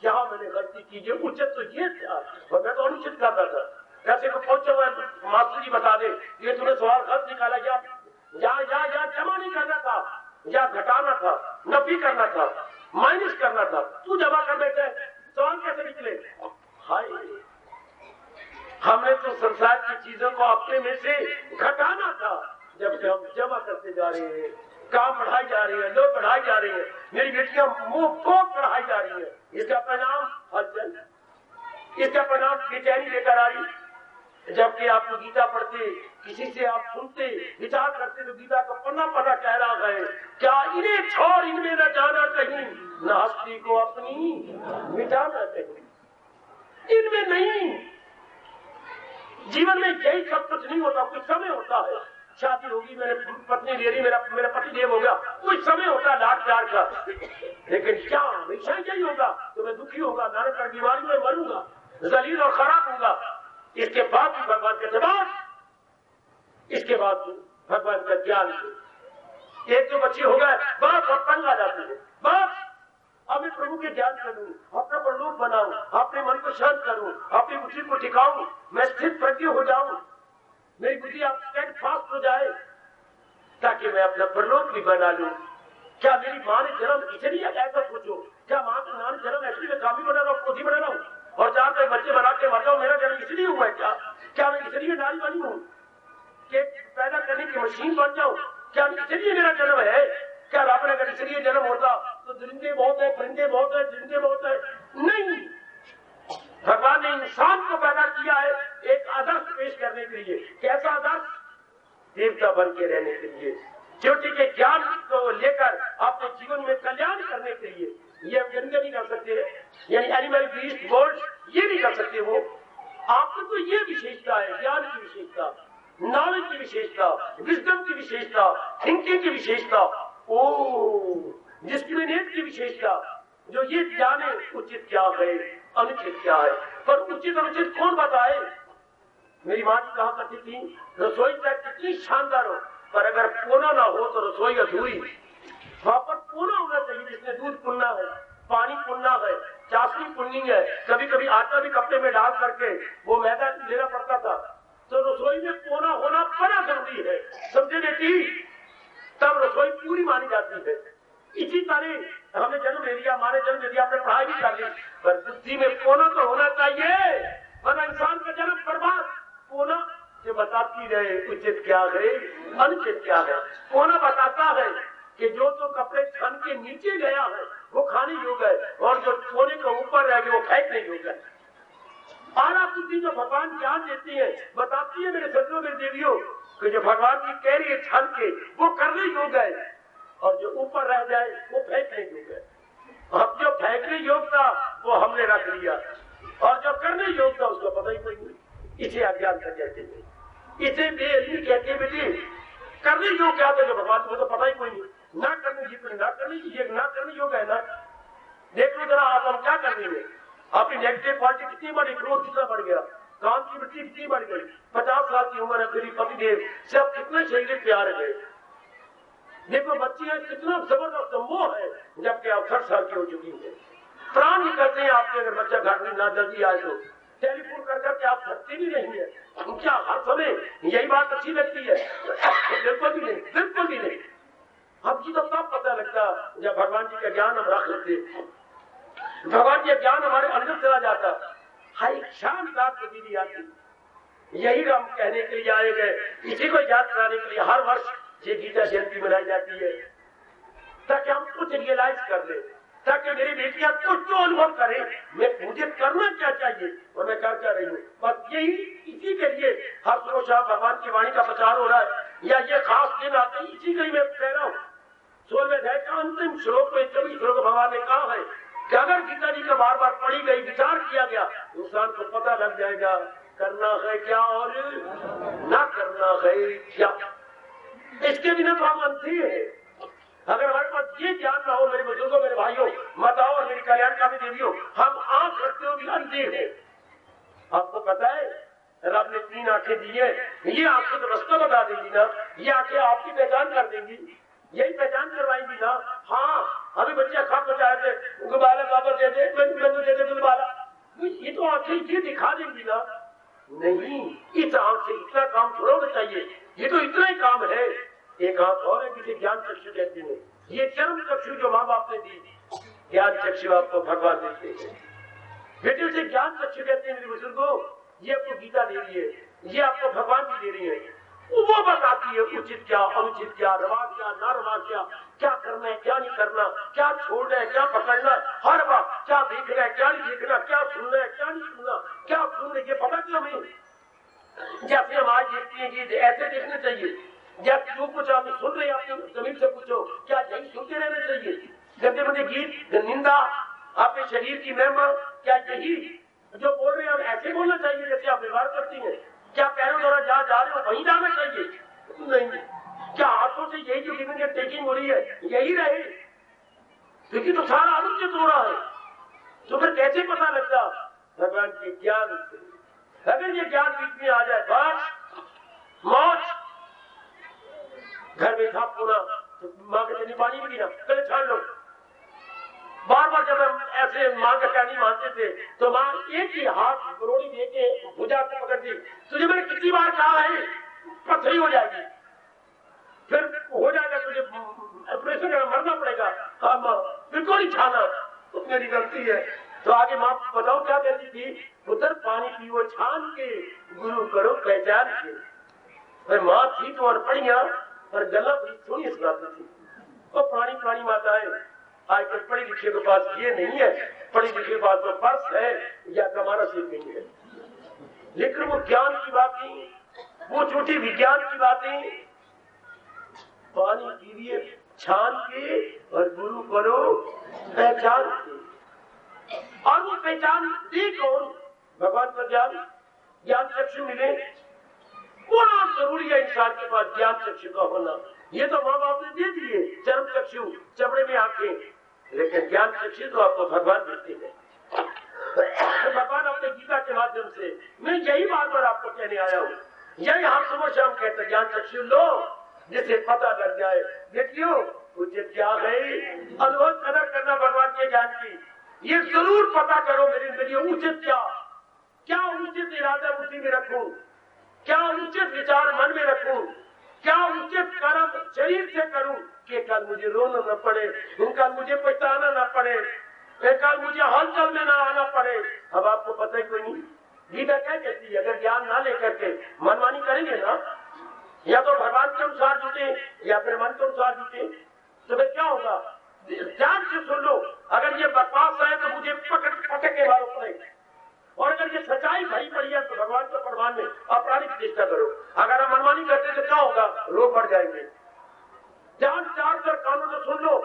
यहाँ मैंने गलती की, जो उचित तो ये था और मैं तो अनुचित कर रहा था। ऐसे को पहुंचे हुए मास्टर जी बता दे ये तूने सवाल गलत निकाला, या जमा नहीं करना था, या घटाना था, नफी करना था, माइनस करना था, तू जमा कर बैठे, सवाल कैसे निकले? हाय, हमने तो संसार की चीजों को अपने में से घटाना था, जबकि हम जमा करते जा रहे हैं, काम बढ़ाई जा रही है, लोग बढ़ाई जा रहे हैं, मेरी बेटियां मुंह पोक बढ़ाई जा रही है। इसका परिणाम हलचल, इसका परिणाम बेचैनी लेकर आ रही। जबकि आप तो गीता पढ़ते, किसी से आप सुनते, विचार करते तो गीता का पन्ना कह रहा है क्या इन्हें छोड़ इनमें न जाना कहीं, न हस्ती को अपनी मिटाना कहीं। इनमें नहीं, जीवन में यही सब कुछ नहीं होता, कुछ समय होता है। शादी होगी, मेरे पत्नी दे रही, मेरा पति देव हो गया, कुछ समय होता है लाख प्यार का, लेकिन क्या हमेशा यही होगा? तो मैं दुखी होगा, नाना कर बीमारी में मरूंगा, जलील और खराब होगा। इसके बाद भी भगवान का जवाब, इसके बाद भगवान का ज्ञान। एक तो बच्चे हो गए, बस अब तंग आ जाते हैं, बस अब मैं प्रभु के ज्ञान करूं, अपना परलोक बनाऊं, अपने मन को शांत करूं, अपनी बुद्धि को टिकाऊं, मैं स्थित प्रज्ञ हो जाऊं, मेरी बुद्धि आप स्टैंड फास्ट हो जाए, ताकि मैं अपना परलोक भी बना लूं। क्या मेरी माँ ने जन्म इसलिए ऐसा सोचो, क्या माँ की माँ ने जन्म ऐसे मैं कामी बना रहा हूँ, क्रोधी बना रहा हूँ और चार पे बच्चे बना के मर जाऊं, मेरा जन्म इसलिए हुआ है? क्या मैं इसलिए नारी बनी हूँ कि पैदा करने की मशीन बन जाऊं? क्या इसलिए मेरा जन्म है? क्या रब ने अगर इसलिए जन्म होता तो दरिंदे बहुत है, परिंदे बहुत है, जिंदे बहुत है? नहीं, भगवान ने इंसान को पैदा किया है एक आदर्श पेश करने के लिए। कैसा आदर्श? देवता बन के रहने के लिए, ज्योति के ज्ञान को लेकर अपने जीवन में कल्याण करने के लिए। ये हम जन्म नहीं कर सकते, यानी एनिमल बीस्ट बर्ड ये नहीं कर सकते। वो आपको तो ये विशेषता है, ज्ञान की विशेषता, नॉलेज की विशेषता, विजडम की विशेषता, थिंकिंग की विशेषता, डिस्क्रिमिनेट की विशेषता, जो ये जाने उचित क्या है, अनुचित क्या है। पर उचित अनुचित कौन बताए? मेरी माँ जी कहा करती थी रसोई चाहे कितनी शानदार हो, पर अगर कोना ना हो तो रसोई अधूरी। वहां पर कोना होना चाहिए जिसमें दूध पुनना है, पानी पुनना है, चाशनी पुननी है, कभी कभी आटा भी कपड़े में डाल करके वो मैदा लेना पड़ता था। तो रसोई में कोना होना बड़ा जरूरी है, समझे बेटी? तब रसोई पूरी मानी जाती है। इसी तरह हमने जन्म ले लिया, हमारे जन्म ले लिया, हमने पढ़ाई भी कर ली, पर बुद्धि में कोना तो होना चाहिए, वरना इंसान का जन्म बर्बाद। बताती रहे उचित क्या है अनुचित क्या है। कोना बताता है कि जो तो कपड़े छन के नीचे गया है वो खाने योग्य है, और जो सोने के ऊपर रह गया वो फेंकने योग्य है। आला बुद्धि जो भगवान ज्ञान देती है, बताती है मेरे सज्जनों मेरे देवियों कि जो भगवान की कह रही है छन के वो करने योग्य है, और जो ऊपर रह जाए वो फेंकने योग्य है। अब जो फेंकने योग्य था वो हमने रख लिया, और जो करने योग्य था उसको पता ही नहीं। इसे अज्ञानता कहते हैं, इसे बेअदबी कहते हैं। बेटी करने योग्य क्या था जो भगवान को तो पता ही कोई नहीं, ना करने योग्य ना करने योग्य ना करने योग्य है ना। देख लो जरा आप हम क्या करने में, आपकी नेगेटिव क्वालिटी कितनी बढ़ी, क्रोध कितना बढ़ गया, काम की वृत्ति कितनी बढ़ गई। 50 साल की उम्र है फिर पतिदेव से अब कितने शरीर प्यार है। देखो बच्चियां कितना जबरदस्त मोह है, जबकि आप 60 साल की हो चुकी है। प्राण निकलते हैं आपके, अगर बच्चा घर में ना जल्दी आए तो टेलीफोन कर करके आप थकते भी नहीं है। क्या हर समय यही बात अच्छी लगती है? बिल्कुल भी नहीं, बिल्कुल भी नहीं। अब जी तो तब पता लगता जब भगवान जी का ज्ञान हम रख लेते, भगवान जी का ज्ञान हमारे अंदर चला जाता। हाई शानदार तब्दीली आती। यही हम कहने के लिए आए गए, इसी को याद कराने के लिए हर वर्ष ये गीता जयंती मनाई जाती है, ताकि हम कुछ रियलाइज कर ले, ताकि मेरी बेटियां कुछ तो अनुभव करें मैं मुझे करना क्या चाहिए और मैं कर क्या रही हूँ। बस यही इसी के लिए हर रोज भगवान की वाणी का प्रचार हो रहा है, या ये खास दिन आते हैं, इसी के लिए मैं कह रहा हूँ। 16वें अध्याय का अंतिम श्लोक में 24 श्लोक भगवान ने कहा है कि अगर गीता जी का बार बार पढ़ी गई, विचार किया गया, इंसान को पता लग जाएगा करना है क्या और ना करना है क्या। इसके बिना तो हम अंधी है। अगर हमारे पास ये ज्ञान ना हो, मेरे बुजुर्गों, मेरे भाइयों, माताओं और मेरी कल्याणकारी देवियों, हम आंख रखते हो भी अंधे हैं। आपको पता है रब ने 3 आंखें दी है, ये आंखें तो रास्ता बता देंगी ना, ये आंखें आपकी पहचान कर देंगी, यही पहचान करवाएंगी ना। हाँ अभी बच्चे खा बचाए थे, गुब्बारा बाबा दे दे, मैंने दे दे गुब्बारा, ये तो आंखें ये दिखा देंगी ना। नहीं, इस आंख से इतना काम थोड़ा होना चाहिए, ये तो इतना ही काम है। एक आंख और है जिसे ज्ञान चक्षु कहते हैं, ये चरम चक्षु जो माँ बाप ने दी, ज्ञान चक्षु आपको भगवान देते हैं। बेटे उसे ज्ञान चक्षु कहते हैं। मेरे बुजुर्गों, ये आपको गीता दे रही है, ये आपको भगवान की दे रही है, वो बताती है उचित क्या अनुचित क्या, रवाज क्या ना रवाज क्या करना है क्या नहीं करना, क्या छोड़ना है क्या पकड़ना, हर बात क्या देखना है क्या नहीं देखना, क्या सुनना है क्या नहीं सुनना, क्या सुनना ये पता क्यों नहीं। जैसे हम आज देखते हैं कि ऐसे देखना चाहिए, जब जो कुछ आप सुन रहे हैं अपने जमीन से पूछो क्या यही सुनते रहना चाहिए। गंदे मंदे गीत निंदा आपके शरीर की महिमा, क्या यही जो बोल रहे हैं हम ऐसे बोलना चाहिए जैसे आप व्यवहार करती हैं। क्या पैरों द्वारा जहाँ जा रहे हो वहीं जाना चाहिए? नहीं। क्या हाथों से यही जो गिविंग एंड टेकिंग हो रही है यही रहे? क्योंकि तो सारा अनुचित हो रहा है, तो फिर कैसे पता लगता भगवान के ज्ञान से। अगर ये ज्ञान बीच में आ जाए बस मौत। घर में था पूरा तो माँ के चली पानी भी गिरा, पहले छाड़ लो। बार बार जब हम ऐसे माँ का कहनी मानते थे तो माँ एक ही हाथ रोड़ी दे के भुजा को पकड़ती, तुझे मैंने कितनी बार कहा है पथरी हो जाएगी, फिर हो जाएगा, तुझे ऑपरेशन करना मरना पड़ेगा, हाँ माँ बिल्कुल नहीं छाना, तो मेरी गलती है। तो आगे माँ बताओ क्या कहती थी, पुत्र पानी पियो छान के, गुरु करो पहचान के। फिर माँ थी तो अनपढ़िया और गला बड़ी सोनी सुनाती थी। और पुरानी माताएं आजकल पढ़ी लिखे के पास ये नहीं है, पढ़ी लिखे के पास तो पर्स है या कमाना सीख नहीं है, लेकिन वो ज्ञान की बातें, वो झूठी विज्ञान की बातें, पानी पीजिए छान के और गुरु करो पहचान के। और वो पहचान दे कौन? भगवान का ज्ञान चक्षु मिले, बड़ा जरूरी है इंसान के पास ज्ञान चक्षु का होना। ये तो माँ बाप ने दे दिए चरम चक्षु, चमड़े में आंखें, लेकिन ज्ञान चक्षु तो आपको भगवान देते हैं। भगवान अपने गीता के माध्यम से, मैं यही बार बार आपको कहने आया हूँ, यही हम सुबह शाम कहते हैं ज्ञान चक्षु लो जिसे पता लग जाए। देखियो उचित क्या है, अनुभव कदर करना भगवान के ज्ञान की, ये जरूर पता करो मेरे उचित क्या उचित इरादा बुद्धि में रखूं, क्या उचित विचार मन में रखूं, क्या उचित कर्म शरीर से करूं कि कल मुझे रोना न पड़े, कल मुझे पछताना न पड़े, कल मुझे हलचल में न आना पड़े। अब आपको पता ही कोई नहीं, गीता क्या कहती है? अगर ज्ञान ना लेकर के मनमानी करेंगे ना, या तो भगवान के अनुसार जुटे या फिर मन के अनुसार जुटे, तो फिर क्या होगा? ध्यान से सुन लो, अगर ये बकवास है तो मुझे पटक के मारो पड़ेगा, और अगर ये सच्चाई भरी पड़ी है तो भगवान के प्रमाण में अपराधी प्रतिष्ठा करो। अगर हम मनमानी करते तो क्या होगा? रोग बढ़ जाएंगे। ध्यान चार कर कानों से सुन लो,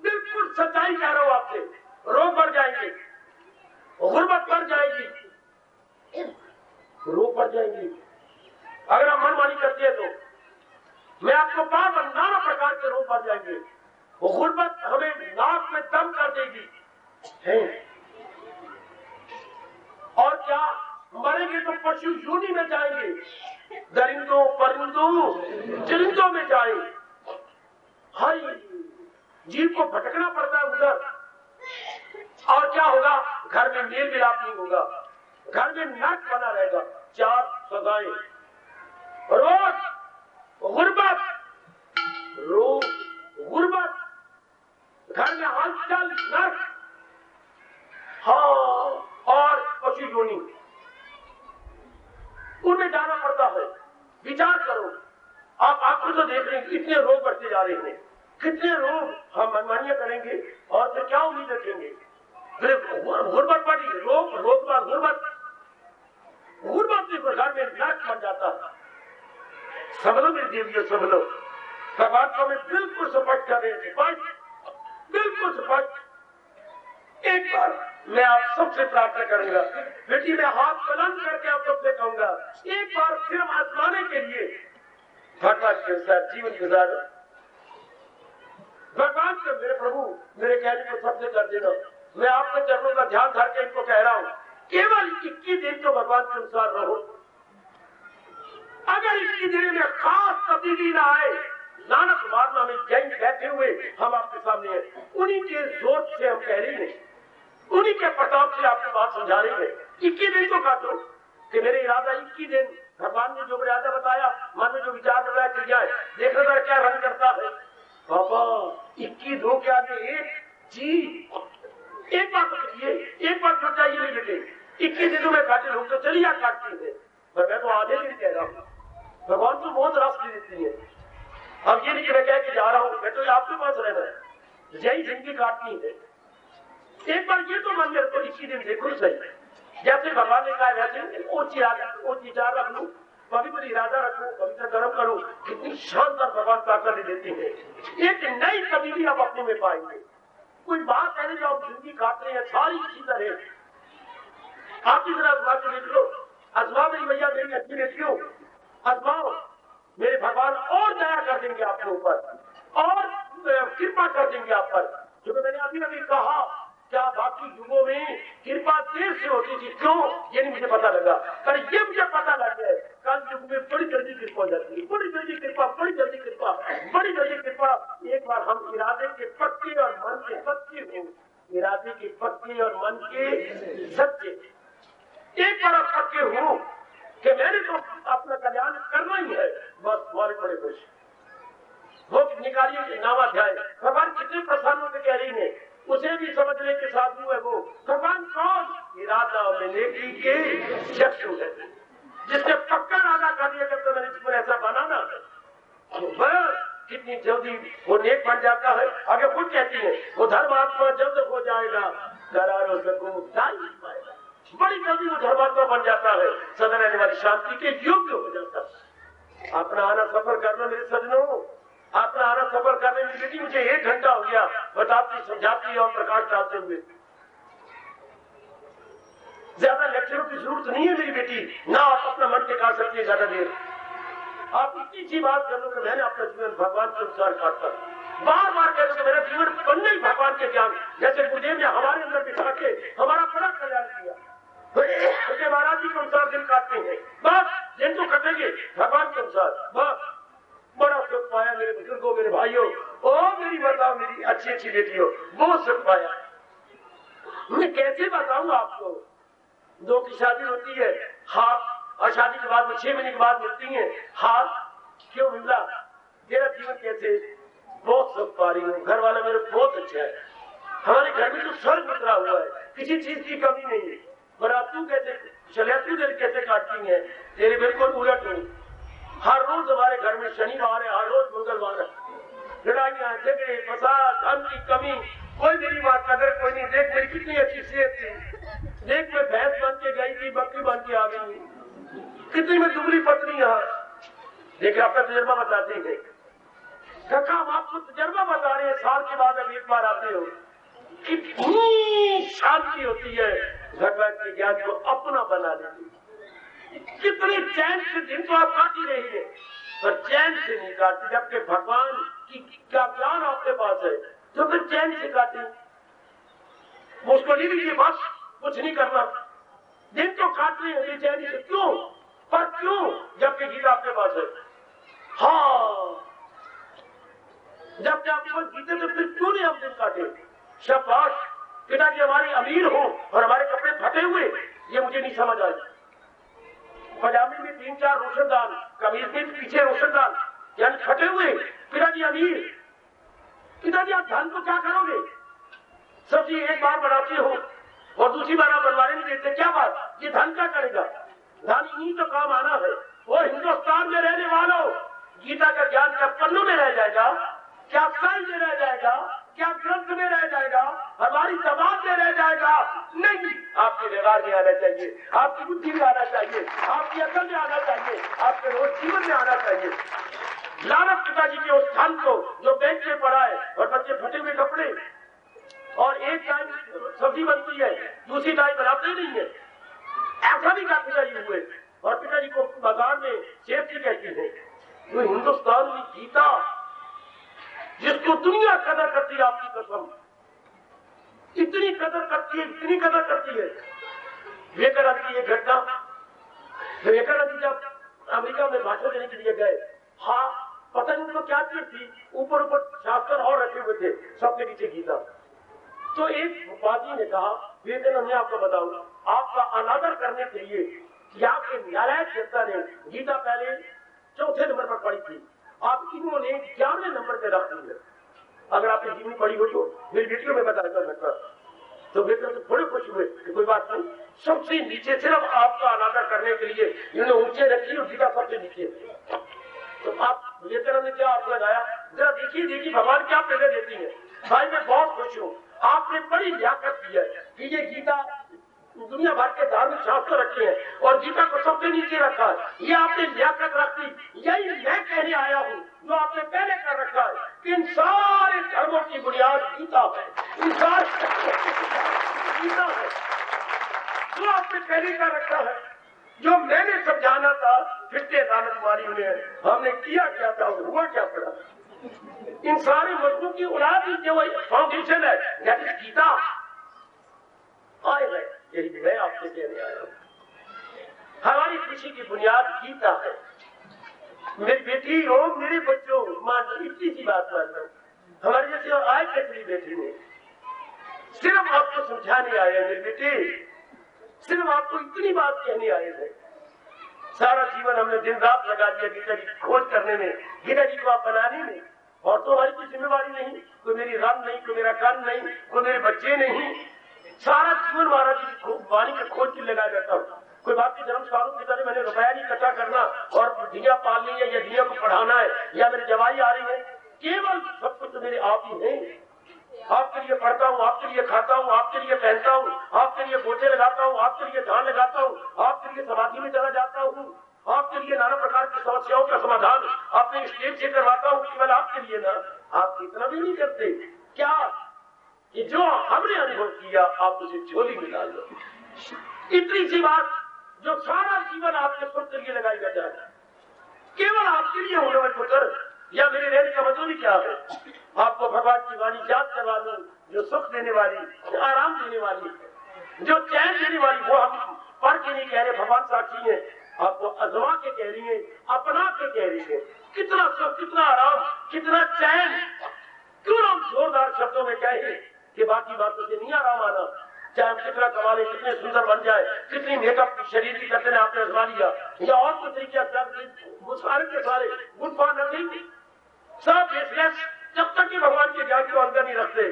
बिल्कुल सच्चाई कह रहा हूं आपसे, रोग बढ़ जाएंगे, गुर्बत बढ़ जाएगी, रोग बढ़ जाएंगे। अगर हम मनमानी करते हैं तो मैं आपको बार बार नाना प्रकार के रोग बढ़ जाएंगे। गुर्बत हमें नाक में दम कर देगी है। और क्या, मरेंगे तो पशु योनि में जाएंगे, दरिंदों परिंदों चिरिंदों में जाएंगे। हर जीव को भटकना पड़ता है उधर। और क्या होगा? घर में मेल मिलाप नहीं होगा, घर में नर्क बना रहेगा। चार सजाएं, रोग, गुर्बत, रोग, गुर्बत, घर में हलचल, नर्क, हाँ, और पशु योनि, उनमें जाना पड़ता है। विचार करो, आप आंखों से देख रहे हैं इतने रोग बढ़ते जा रहे हैं, कितने रोग हम मनमानियां करेंगे और फिर क्या उम्मीद रखेंगे? फिर गुर्बत बढ़ी, रोग, रोग बाद गुर्बत, गुर्बत से घर में नर्क बन जाता है। सब लोग मेरे देवियों, सब लोग भगवान को हमें बिल्कुल स्पष्ट कर रहे हैं, बिल्कुल स्पष्ट। एक बार मैं आप सबसे प्रार्थना करूंगा, बेटी मैं हाथ बुलंद करके आप सबसे कहूंगा, एक बार फिर हम आजमाने के लिए भगवान के साथ जीवन गुजारो। भगवान से मेरे प्रभु मेरे कहने को सबसे कर देना। मैं आपके चरणों का ध्यान धर के इनको कह रहा हूं, केवल 21 दिन तो भगवान के अनुसार रहो। अगर 21 दिन में खास तब्दीली ना आए, नानक मारना में जैन बैठे हुए हम आपके सामने हैं, उन्हीं के जोर से हम कह रहे हैं, उन्हीं के प्रताप से आपकी बात समझा रही है। 21 दिन तो काटो कि मेरे इरादा 21 दिन, भगवान ने जो इरादा बताया, मन में जो विचार बताया, क्रियाएं, देखो जरा क्या रंग करता है। बाबा 21 दो के आगे एक जी, एक बार तो करिए, एक बार जुट जाइए। नहीं बेटे 21 दिनों में काटे लोग तो चलिए काटते हैं, पर मैं तो आधे दिन कह रहा हूँ। भगवान तो बहुत रास्ते देती है। अब ये नहीं मैं कह के जा रहा हूँ, मैं तो आपके पास रहना है, यही जिंदगी काटनी है। एक बार ये तो मन में रखो, 21 दिन देखो सही, जैसे भगवान ने कहा वैसे ऊंची विचार रख लू, पवित्र इरादा रखो, पवित्र कर्म करो। कितनी शानदार भगवान ताकत देती है। एक नई तब्दीली आप अपने में पाएंगे। कोई बात है जो आप जिंदगी काट रहे हैं सारी इसी तरह। आप इस आजमा के देख लो, आजमा मेरी भैया, मेरी अच्छी बेटियों, आजमाओ, मेरे भगवान और दया कर देंगे आपके ऊपर और कृपा कर देंगे आप पर। क्योंकि मैंने अभी अभी कहा, क्या बाकी युगों में कृपा देर से होती थी, क्यों ये नहीं मुझे पता लगा, पर ये मुझे पता लग गया कल युग में बड़ी जल्दी कृपा हो जाती है, बड़ी जल्दी कृपा, बड़ी जल्दी कृपा, बड़ी जल्दी कृपा। एक बार हम इरादे के पक्के और मन के सच्चे हो, इरादे के पक्के और मन के सच्चे, एक बार आप पक्के हो कि मैंने तो अपना कल्याण करना ही है, बस हमारे बड़े खुश वो निकालिए नामाध्याय। भगवान कितने प्रसन्न होकर कह रही है, उसे भी समझने के साधु है वो। भगवान कौन? इरादा में नेकी के चक्षु है, जिसने पक्का इरादा कर दिया जब तो मैंने इसको ऐसा बनाना बस कितनी जल्दी वो नेक बन जाता है। आगे खुद कहती है, वो धर्मात्मा जल्द हो जाएगा, करारो सकूं पाएगा, बड़ी जल्दी वो धर्मात्मा बन जाता है, सदा रहने वाली शांति के योग्य हो जाता है। अपना आना सफर करना मेरे सजनों, अपना आना सफर करने में बेटी मुझे 1 घंटा हो गया बताती, समझाती और प्रकाश डालते हुए। ज्यादा लेक्चरों की जरूरत नहीं है मेरी बेटी, ना आप अपना मन टिका सकती है ज्यादा देर। आप इतनी सी बात कर लो कि मैंने अपना जीवन भगवान के अनुसार काटता, बार बार कह दो मेरा जीवन बनने ही भगवान के ज्ञान, जैसे गुरुदेव ने हमारे अंदर बिठा के हमारा बड़ा कल्याण किया। तो महाराज जी के अनुसार दिन काटते हैं, बस दिन तो कटेंगे भगवान के अनुसार, बस बड़ा सुख पाया मेरे बुजुर्गों, मेरे भाइयों, ओ मेरी बताओ मेरी अच्छी अच्छी बेटियों, बहुत सुख पाया। मैं कैसे बताऊं आपको, 2 की शादी होती है, हाँ, और शादी के बाद में 6 महीने के बाद मिलती है, हाँ, क्यों मिला, मेरा जीवन कैसे, बहुत सुख पा रही हूँ, घर वाला मेरे बहुत अच्छा है, हमारे घर में तो स्वर्ग उतरा हुआ है, किसी चीज की कमी नहीं है। पर आप तू कैसे चले तू दिल कैसे काटती है, तेरे बिल्कुल उलट हूँ। हर रोज हमारे घर में शनिवार है, हर रोज मंगलवार है, लड़ाइयाँ झगड़े फसाद धन की कमी, कोई मेरी बात कदर कोई नहीं। देख मेरी कितनी अच्छी सेहत थी, देख मैं भैंस बन के गई थी, बकरी बन के आ गई, कितनी मैं दुबली पतली यहाँ। देखिए आपका तजर्बा बताते हैं, कका हम आपको तजर्बा बता रहे हैं, साल के बाद अब एक बार आते हो, कितनी शांति होती है भगवान के ज्ञान को अपना बना लेती। कितने चैन से दिन तो आप काट ही रही है, पर चैन से नहीं काटती, जबकि भगवान की क्या ज्ञान आपके पास है तो फिर चैन से काटे। उसको नहीं लीजिए, बस कुछ नहीं करना, दिन तो काट रहे हैं बेचैनी से, क्यों? पर क्यों, जबकि गीता आपके पास है। हाँ, जबकि आपके पास गीते तो फिर क्यों नहीं हम दिन काटे? शाबाश, पिताजी हमारे अमीर हो और हमारे कपड़े फटे हुए, ये मुझे नहीं समझ आई। पजामे में 3-4 रोशनदान, कमीज में पीछे रोशनदान, यानी फटे हुए, पिताजी अमीर। पिताजी आप धन को क्या करोगे? सब्जी एक बार बनाते हो और दूसरी बार आप बनवाने नहीं देते, क्या बात? ये धन क्या करेगा? धन इन्हीं तो काम आना है। वो हिंदुस्तान में रहने वालों, गीता का ज्ञान क्या पन्नों में रह जाएगा? क्या साइंस में रह जाएगा? क्या ग्रंथ में रह जाएगा? हमारी समाज में रह जाएगा? नहीं, आपके व्यवहार में आना चाहिए, आपकी बुद्धि में आना चाहिए, आपकी अकल में आना चाहिए, आपके रोज जीवन में आना चाहिए। लानत पिताजी के उस धन को जो बैंक में पड़ा है और बच्चे फटे हुए कपड़े, और एक टाइम सब्जी बनती है, दूसरी टाइम बनाते ही नहीं है। ऐसा भी क्या पिताजी हुए, और पिताजी को बाजार में सेफ्टी कहते हैं। जो हिंदुस्तान में गीता, जिसको दुनिया कदर करती है, आपकी कसम इतनी कदर करती है, इतनी कदर करती है। विवेकानंद की एक घटना, विवेकानंद जब अमेरिका में भाषण देने के लिए गए, हाँ पता नहीं उनको क्या चीज थी, ऊपर ऊपर शास्त्र और रखे हुए थे, सबके नीचे गीता। तो एक बाजी ने कहा, विवेकानंद ने आपको बताऊं, आपका अनादर करने के लिए कि आपके नालायक जनता ने गीता पहले 4थे नंबर पर पढ़ी थी, आप इन्होंने 11वें नंबर पे रख दी है। अगर आपने जीवनी पढ़ी हो तो मेरी वीडियो में बताया था। तो बेटा तो थोड़े खुश हुए कि कोई बात नहीं, सबसे नीचे सिर्फ आपका अनादर करने के लिए इन्होंने ऊंचे रखी और गीता सबसे नीचे। तो आप विवेकानंद ने क्या आप लगाया, जरा देखिए भगवान क्या प्रेरणा देती है। भाई मैं बहुत खुश हूँ, आपने बड़ी लियाकत की है कि ये गीता दुनिया भर के धार्मिक शास्त्र रखे हैं और गीता को सबसे नीचे रखा है। ये आपने लियाकत रखी, यही मैं कहने आया हूँ जो आपने पहले कर रखा है कि इन सारे धर्मों की बुनियाद गीता है, इन सारे गीता है जो आपने पहले कर रखा है। जो मैंने समझाना था फिरते दानत मारी उन्हें, हमने किया क्या था, हुआ क्या पड़ा। इन सारे मजलूम की औलाद ही जो फाउंडेशन है दैट इज गीता। आए यही मैं आपसे कहने आया हूं, हमारी खुशी की बुनियाद गीता है। मेरी बेटी हो, मेरे बच्चों, मान इतनी सी बात मानना, हमारे जैसे और आए कैसी बेटी ने, सिर्फ आपको समझाने आए हैं मेरी बेटी, सिर्फ आपको इतनी बात कहने आए थे। सारा जीवन हमने दिन रात लगा दिया गीता जी खोज करने में, गीता जी को आप बनाने में, और तो हमारी कोई जिम्मेवारी नहीं, कोई मेरी रन नहीं, कोई मेरा कान नहीं, कोई मेरे बच्चे नहीं। सारा जीवन महाराज जी वाणी के खोज की लगा रहता हूँ। कोई बात की धर्मशालों की तरह मैंने रुपया नहीं इकट्ठा करना और दिया पालनी है या दिया को पढ़ाना है या मेरी जवाई आ रही है, केवल सब कुछ तो मेरे आप ही है। आपके लिए पढ़ता हूँ, आपके लिए खाता हूँ, आपके लिए पहनता हूँ, आपके लिए पोछे लगाता हूँ, आपके लिए धान लगाता हूँ, आपके लिए समाधि में चला जाता हूँ, आपके लिए नाना प्रकार की समस्याओं का समाधान अपने स्टेज से करवाता हूँ, केवल आपके लिए ना। आप इतना भी नहीं करते क्या कि जो हमने अनुभव किया आप उसे झोली में डाल दो। इतनी सी बात जो सारा जीवन आपके सुख के लिए लगाई जाता है, केवल आपके लिए होने वाले पुत्र, या मेरे रहने का मतलब ही क्या है, आपको भगवान की वाणी याद करवा दूं जो सुख देने वाली, जो आराम देने वाली, जो चैन देने वाली, वो हम पढ़ के नहीं कह रहे, भगवान साक्षी है, आपको अजमा के कह रही है, अपना के कह रही है। कितना सुख, कितना आराम, कितना चैन। क्यों हम जोरदार शब्दों में कहें कि बाकी बातों से नहीं आराम आना, चाहे हम कितना कमा ले, कितने सुंदर बन जाए, कितनी मेकअप शरीर की करते आपने आजमा लिया, या और कुछ तरीके सारे के सारे गुड फॉर नथिंग, सब बेसलेस। जब तक कि भगवान के ज्ञान को अंदर नहीं रखते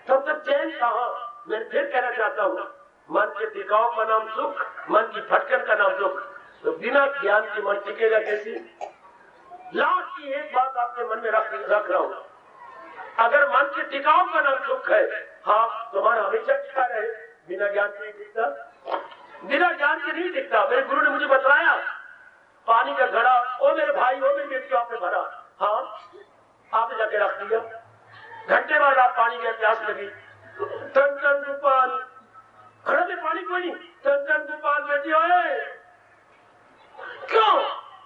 तब तक चैन कहाँ। मैं फिर कहना चाहता हूँ, मन के टिकाव का नाम सुख, मन की भटकन का नाम दुख। तो बिना ज्ञान के मन टिकेगा कैसे? लास्ट की एक बात आपके मन में रख रहा हूं, अगर मन के टिकाव का नाम सुख है, हाँ तुम्हारा हमेशा टिका रहे, बिना ज्ञान के नहीं टिकता, बिना ज्ञान के नहीं टिकता। मेरे गुरु ने मुझे बताया, पानी का घड़ा ओ मेरे भाई ओ मेरी बेटी आपने भरा, हाँ आपने जाके रख दिया, घंटे बाद आप पानी के प्यास लगी, टन टन गोपाल, घड़े में पानी कोई नहीं, टन टन गोपाल बेटी ओए, क्यों?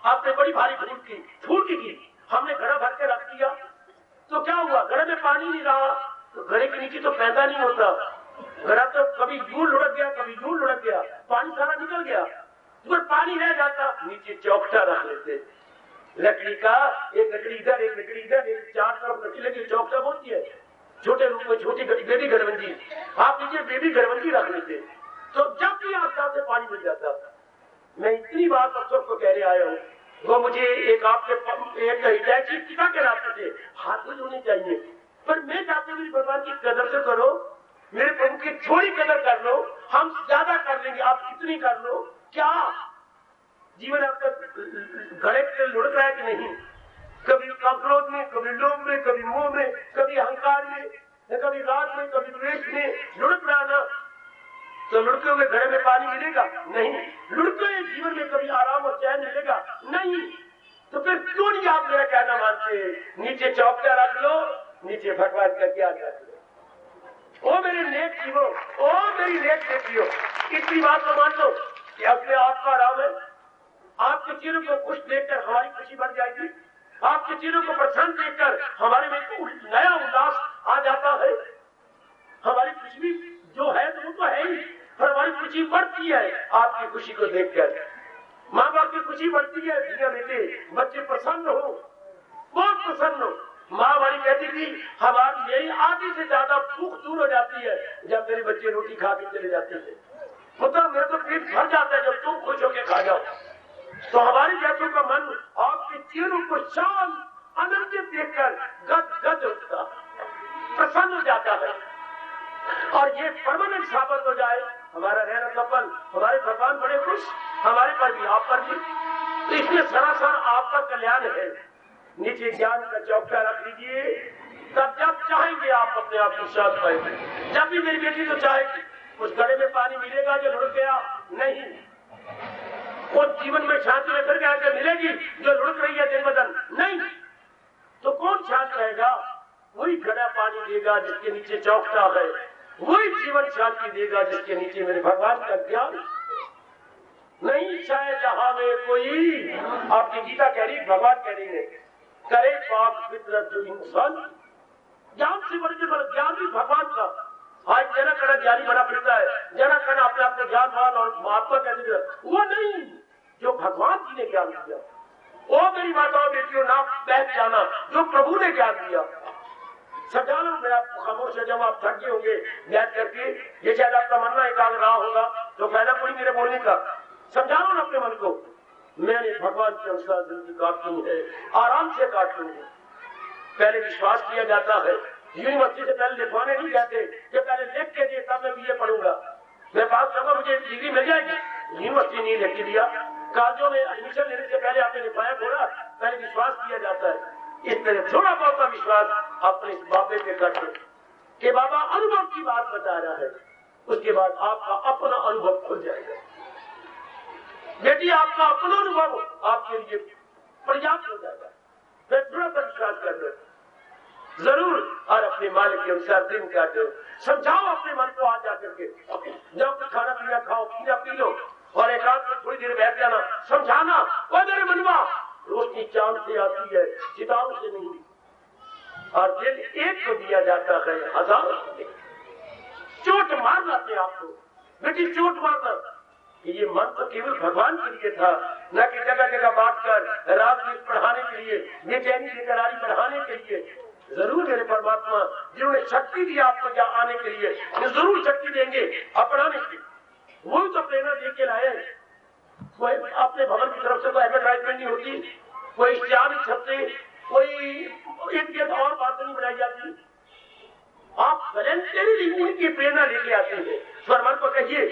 आपने बड़ी भारी फूट की, हमने घड़ा भर के रख दिया, तो क्या हुआ? घड़े में पानी नहीं रहा, तो घड़े के नीचे तो पैदा नहीं होता, घड़ा तो कभी यूं लुढ़क गया, कभी यूं लुढ़क गया, पानी सारा निकल गया, तो पानी रह जाता, नीचे चौकटा रख लेते लकड़ी का, एक लकड़ी इधर एक लकड़ी इधर, एक चार तरफ लकड़ी लगी, चौकटा बोलती है, छोटे रूप में छोटी बेबी घरबंदी, आप नीचे बेबी घरबंदी रख लेते, तो जब भी आपका से पानी मिल जाता। मैं इतनी बात अब सबको कह रहे आया हूँ, वो मुझे एक आपके एक टीका के रास्ते थे, हाथ में होनी चाहिए, पर मैं चाहती हूँ भगवान की कदर से करो, मेरे प्रभु की थोड़ी कदर कर लो, हम ज्यादा कर लेंगे, आप इतनी कर लो। क्या जीवन आपका घड़े के लुढ़क रहा है कि नहीं? कभी क्रोध में, कभी लोभ में, कभी मोह में, कभी अहंकार में, कभी राग में, कभी द्वेष में लुढ़क रहा ना, तो लुढ़के हुए घड़े में पानी मिलेगा नहीं, लुढ़के हुए जीवन में कभी आराम और चैन मिलेगा नहीं। तो फिर क्यों नहीं आप मेरा कहना मानते? नीचे चौकटा रख लो, नीचे भगवान का ज्ञान रख लो। ओ मेरे नेक जीवो, ओ मेरी नेक बेटियों, इतनी बात तो मान लो कि अपने आप का आराम है, आपके चेहरों को खुश देखकर हमारी खुशी बढ़ जाएगी, आपके चेहरों को प्रसन्न देखकर हमारे में नया उल्लास आ जाता है, हमारी खुशी जो है तो वो तो है ही, पर हमारी खुशी बढ़ती है आपकी खुशी को देखकर। माँ बाप की खुशी बढ़ती है, दुनिया बेटे बच्चे प्रसन्न हो, बहुत प्रसन्न हो। माँ वाली कहती थी हमारी मेरी आधी से ज्यादा भूख दूर हो जाती है जब मेरे बच्चे रोटी खा के चले जाते थे, मतलब मेरे तो पेट भर जाता है जब तुम खुश होकर खा जाओ। तो हमारी जैसों का मन आपके चेहरों को शांत आनंदित देखकर गद उठता, प्रसन्न हो जाता है, और ये परमानेंट साबित हो जाए हमारा रहना सफल, हमारे भगवान बड़े खुश, हमारे पर भी आप पर भी, तो इसमें सरासर आपका कल्याण है। नीचे ज्ञान का चौकटा रख लीजिए, तब जब चाहेंगे आप अपने आप को शांत पाएंगे। जब भी मेरी बेटी तो चाहेगी, उस घड़े में पानी मिलेगा जो लुढ़क गया नहीं, उस जीवन में शांति लेकर के मिलेगी जो लुढ़क रही है दिन ब दिन नहीं, तो कौन शांत रहेगा? वही घड़ा पानी देगा जिसके नीचे चौकटा है, वही जीवन शांति देगा जिसके नीचे मेरे भगवान का ज्ञान नहीं। शायद जहां में कोई आपकी गीता कह रही, भगवान कह रही है, करे पाप फितरत जो इंसान, ज्ञान से बड़े से बड़ा ज्ञान भी भगवान का। आज जना कड़ा ज्ञानी बना फिरता है, जना कड़ा अपने आप को ज्ञानवान और महात्मा कहते हैं, वो नहीं जो भगवान जी ने ज्ञान दिया। ओ मेरी माताओं बेटियों, ना बहक जाना, जो प्रभु ने ज्ञान दिया। समझा लो, मैं आपको खामोश है, जब आप थक गए होंगे बैठ करके, ये शायद आपका मन ना एकाग्र रहा होगा, तो फायदा कोई मेरे बोलने का। समझा लो ना अपने मन को, मैंने भगवान के अनुसार जिंदगी काटनी है, आराम से काटनी है। पहले विश्वास किया जाता है, यूनिवर्सिटी से पहले लिखवाने नहीं कहते कि पहले लिख के दिए तब मैं बीए पढ़ूंगा, मैं पास करूंगा मुझे डिग्री मिल जाएगी। यूनिवर्सिटी नहीं लिख के दिया, कॉलेजों में एडमिशन लेने से पहले आपने लिखवाया थोड़ा, पहले विश्वास किया जाता है। इस तरह थोड़ा बहुत विश्वास अपने बाबे पे करते कि बाबा अनुभव की बात बता रहा है, उसके बाद आपका अपना अनुभव खुल जाएगा। बेटी आपका अपना अनुभव आपके लिए पर्याप्त हो जाएगा, फिर थोड़ा सा विश्वास कर लो जरूर, और अपने मालिक के अनुसार दिन काटो। समझाओ अपने मन को आ जाकर के, जब खाना पीना खाओ, पीना पी लो, और एकांत में थोड़ी देर बैठ जाना, समझाना वो मेरे मनवा रोशनी चांद से आती है, सितारों से नहीं, और दिल एक को दिया जाता है हजारों से। चोट मार लाते आपको बेटी, चोट मारना ये मन तो केवल भगवान के लिए था, न कि जगह जगह बांट कर रात दिन पढ़ाने के लिए, बेचैनी बेकरारी बढ़ाने के लिए। जरूर मेरे परमात्मा जिन्होंने शक्ति दी आपको यहाँ आने के लिए, जरूर शक्ति देंगे अपनाने की। वही तो प्रेरणा दे के लाए, कोई अपने भवन की तरफ से कोई एडवर्टाइजमेंट नहीं होती, कोई इश्तिहार छपते, कोई इनके और बात नहीं बनाई जाती। आप वॉलंटियरली उनकी प्रेरणा लेके आते हैं। स्वरमन को कहिए,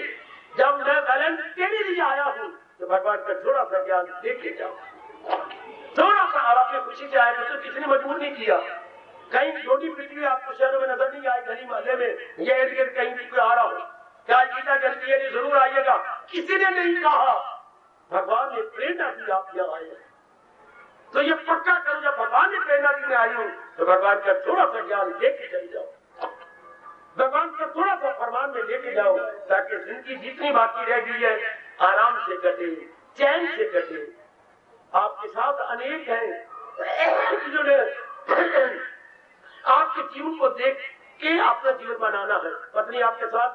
जब मैं वॉलंटियरली आया हूँ तो भगवान का थोड़ा सा ज्ञान देके जाओ, थोड़ा सा। और आपने खुशी से आए तो किसी ने मजबूर नहीं किया। कहीं छोटी पृथ्वी आपको शहरों में नजर नहीं आई, गली मोहल्ले में ये इर्द गिर्द कहीं भी कोई आ रहा हो, क्या गीता कहती है जरूर आइएगा, किसी ने नहीं कहा। भगवान ने प्रेरणा दी, आप यहाँ आए। तो ये पक्का करो, जब भगवान ने प्रेरणा दी मैं आई हूँ तो भगवान का थोड़ा सा ज्ञान लेके चले जाओ, भगवान का थोड़ा सा फरमान में लेके जाओ, ताकि जिंदगी जितनी बाकी रह गई है आराम से कटे, चैन से कटे। आपके साथ अनेक हैं जिन्होंने आपके जीवन को देख के अपना जीवन बनाना है। पत्नी आपके साथ,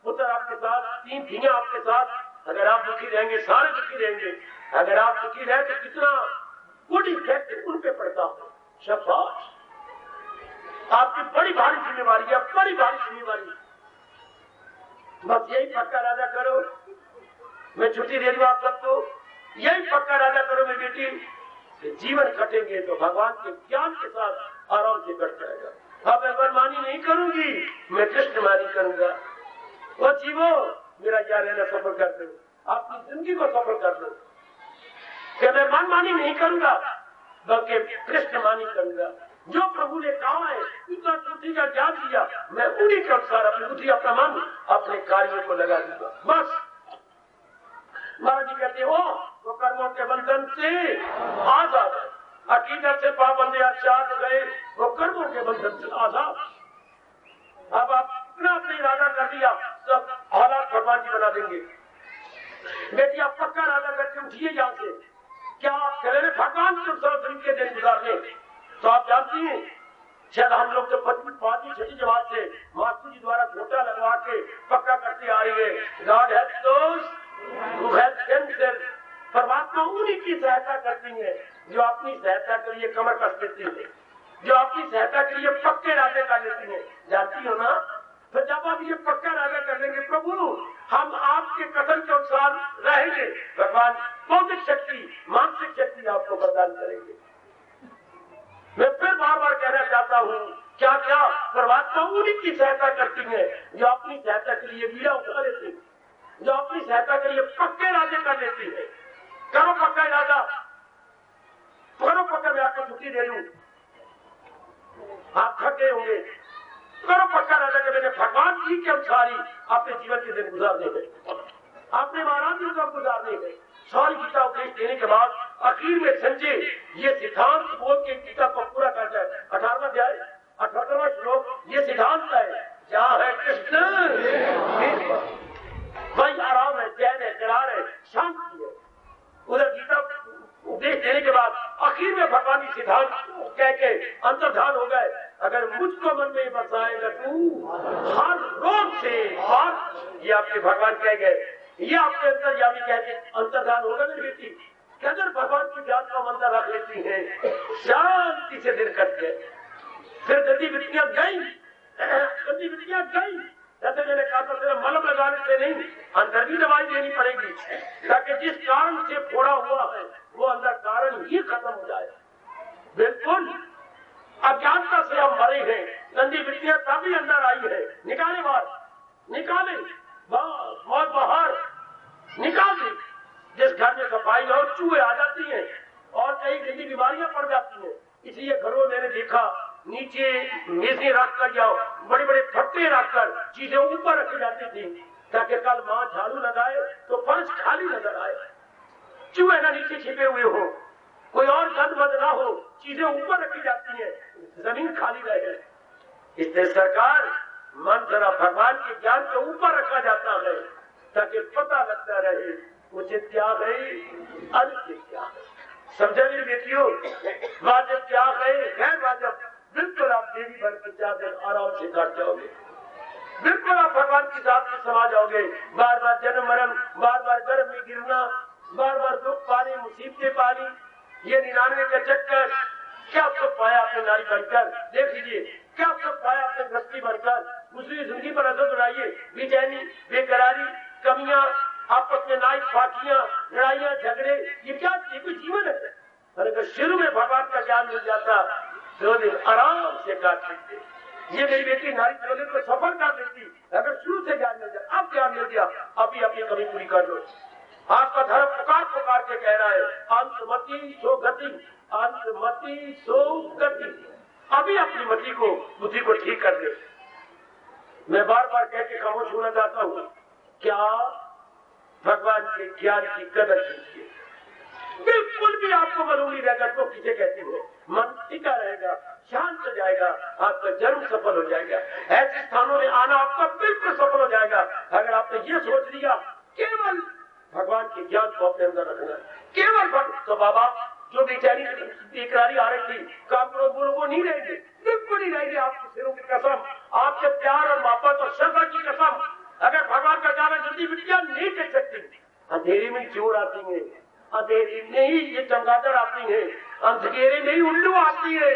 पुत्र आपके साथ, 3 धियां आपके साथ। अगर आप दुखी रहेंगे सारे दुखी रहेंगे। अगर आप दुखी रहे तो कितना गुड इफेक्ट उन पे पड़ता है। शाबाश, आपकी बड़ी भारी जिम्मेवारी है, बड़ी भारी जिम्मेवारी। बस यही पक्का राजा करो, मैं छुट्टी दे दूं आप सबको। यही पक्का राजा करो मेरी बेटी, कि जीवन कटेंगे तो भगवान के ज्ञान के साथ आराम से कट जाएगा। अब मैं मनमानी नहीं करूंगी, मैं कृष्णमानी करूंगा। वो जीवो, मेरा क्या रहना सफल कर दो, अपनी जिंदगी को सफल कर दो। कि मैं मनमानी नहीं करूंगा बल्कि कृष्णमानी करूंगा। जो प्रभु ने कहा है उतना बुद्धि का ज्ञान दिया, मैं उन्हीं के अनुसार अपनी बुद्धि, अपना मन, अपने कार्यों को लगा दूंगा। बस महाराज जी कहते हो वो कर्मों के बंधन से आजाद है। अकीदत से पाबंदी आजाद गए, वो कर्मों के बंधन से आजाद। अब आप इतना अपने इरादा कर दिया, सब हालात भगवान जी बना देंगे। बेटी आप पक्का इरादा करके उठिए यहाँ से। क्या आप चले भगवान के अनुसार के दिन गुजारने? तो आप जानती हैं शायद हम लोग जो 5वीं 6वीं जमात से मास्टर जी द्वारा घोटा लगवा के पक्का करते आ रही है। गॉड हेल्प दोस्त हु हेल्प देमसेल्फ। परमात्मा उन्हीं की सहायता करती है जो अपनी सहायता के लिए कमर कस देती है, जो अपनी सहायता के लिए पक्के इरादे कर लेती है। जानती हो ना? तो जब आप ये पक्का इरादा कर लेंगे, प्रभु हम आपके कथन के अनुसार रहेंगे, भगवान बौद्धिक शक्ति, मानसिक शक्ति आपको प्रदान करेंगे। मैं फिर बार बार कहना चाहता हूँ, क्या क्या परमात्मा उन्हीं की सहायता करती है जो अपनी सहायता के लिए वीड़ा उठा लेती है, जो अपनी सहायता के लिए पक्के इरादे कर लेती है। करो पक्का इरादा, करो पक्का। मैं आपको छुट्टी दे रही हूँ, आप थके होंगे, करो पक्का इरादा कि मैंने भगवान जी के अनुसार ही अपने जीवन के दिन गुजारने हैं, अपने महाराज जी को गुजारने हैं। सारी गीता उपदेश देने के बाद आखिर में संजय ये सिद्धांत बोल के गीता को पूरा कर जाए। 18वां अध्याय 18वां श्लोक, ये सिद्धांत है, जहाँ है कृष्ण वही आराम है, चैन है, करार है, शांति है। उधर गीता उपदेश देने के बाद आखिर में भगवान की सिद्धांत कह के अंतर्धान हो गए। अगर मुझको मन में बसाएगा तू हर रोज से बात, ये आपके भगवान कह गए, ये आपके अंतर्यामी कहते अंतर्धान होगा मेरी बेटी। अगर भगवान की ज्ञान का मंदिर रख लेती है, शांति से दिन कट गए। फिर गतिविधियां गई, गतिविधियां गई। जैसे मैंने कहा था, सिर्फ मलम लगाने से नहीं, अंदर भी दवाई देनी पड़ेगी, ताकि जिस कारण से फोड़ा हुआ है वो अंदर कारण ही खत्म हो जाए। बिल्कुल अज्ञानता से हम मरे हैं, गंदी विद्या तभी अंदर आई है। निकाले बाहर, निकाले बहुत बाहर निकाल दी। जिस घर में सफाई हो, चूहे आ जाती हैं और कई गंदी बीमारियां पड़ जाती हैं। इसलिए घरों में मैंने देखा नीचे मेजें रखकर या बड़े बड़े फट्टे रखकर चीजें ऊपर रखी जाती थी, ताकि कल माँ झाड़ू लगाए तो फर्श खाली नजर आए, चूहे ना नीचे छिपे हुए हो, कोई और गंद बंद ना हो, चीजें ऊपर रखी जाती है, जमीन खाली रहे। इसलिए सरकार मन जरा भगवान के ज्ञान के ऊपर रखा जाता है, ताकि पता लगता रहे उचित क्या है, अनुचित क्या है। समझा मेरी बेटियों? वाजिब क्या है, गैर वाजिब, बिल्कुल आप देवी बन के चादर आराम से काट जाओगे। बिल्कुल आप भगवान की साथ में समा जाओगे। बार बार जन्म मरण, बार बार गर्भ में गिरना, बार बार दुख पानी, मुसीबतें पानी, ये 99 का चक्कर। क्या सब पाया आपने नारी बनकर? देख लीजिए, क्या सब पाया आपने गृहस्थी बनकर? दूसरी जिंदगी पर नजर उड़ाइए, बेचैनी, बेकरारी, कमियां, आपस में नाई फाटियां, लड़ाइयां, झगड़े, ये क्या कोई जीवन है? अगर शुरू में भगवान का ज्ञान मिल जाता 2 दिन आराम से काट सकते। ये मेरी बेटी नारी चोले को सफल कर देती अगर शुरू से ज्ञान मिल जाए। अब ज्ञान मिल गया, अभी अपनी कमी पूरी कर लो। आपका धर्म पुकार पुकार के कह रहा है अंतमति सो गति, अंतमति सो गति। अभी अपनी मति को बुद्धि को ठीक कर ले। मैं बार बार कह के खामोश होना चाहता हूँ, क्या भगवान के ज्ञान की कदर कीजिए। बिल्कुल भी आपको मालूम नहीं रहेगा तो किसे कहते हैं। मन टिका रहेगा, शांत हो जाएगा, आपका जन्म सफल हो जाएगा। ऐसे स्थानों में आना आपका बिल्कुल सफल हो जाएगा अगर आपने ये सोच लिया केवल भगवान के ज्ञान को अपने अंदर रखना है, केवल भक्त। तो बाबा जो बेचारी इकरारी आ रही थी काम करो बोलो वो नहीं रहेंगे, बिल्कुल नहीं रहेंगे। आपके सिरों की कसम, आपके प्यार और मोहब्बत और श्रद्धा की कसम, अगर भगवान का ज्ञान जल्दी बिटिया नहीं दे सकती। अंधेरे में चोर आती है, अंधेरे में ही ये चमगादड़ आती है, अंधेरे में ही उल्लू आती है।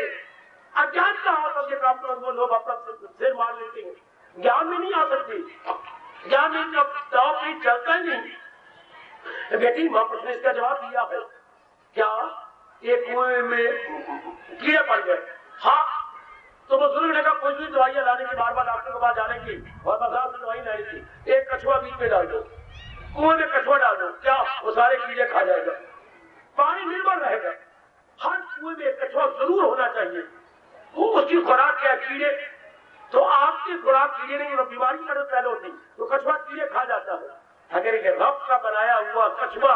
अज्ञानता हो तब ये काम करो वो लोग अपना सिर मार लेते हैं। ज्ञान में नहीं आ सकती, ज्ञान में जब दाव भी चलता ही नहीं। बेटी महापुरुष ने इसका जवाब दिया है, क्या एक कुएं में कीड़े पड़ गए, हाँ तो बुजुर्ग ने कहा कुछ भी दवाइयां लाने की, बार बार डॉक्टर के पास जाने की और बाजार से दवाई लानी थी। एक कछुआ बीच में डाल दो, कुएं में कछुआ डाल दो, क्या वो सारे कीड़े खा जाएगा, पानी निर्भर रहेगा। हर कुएं में कछुआ जरूर होना चाहिए। वो उसकी खुराक क्या कीड़े, तो आपकी खुराक कीड़े नहीं, वो बीमारी पैदा होती तो कछुआ कीड़े खा जाता है। अगर एक रब का बनाया हुआ कछुआ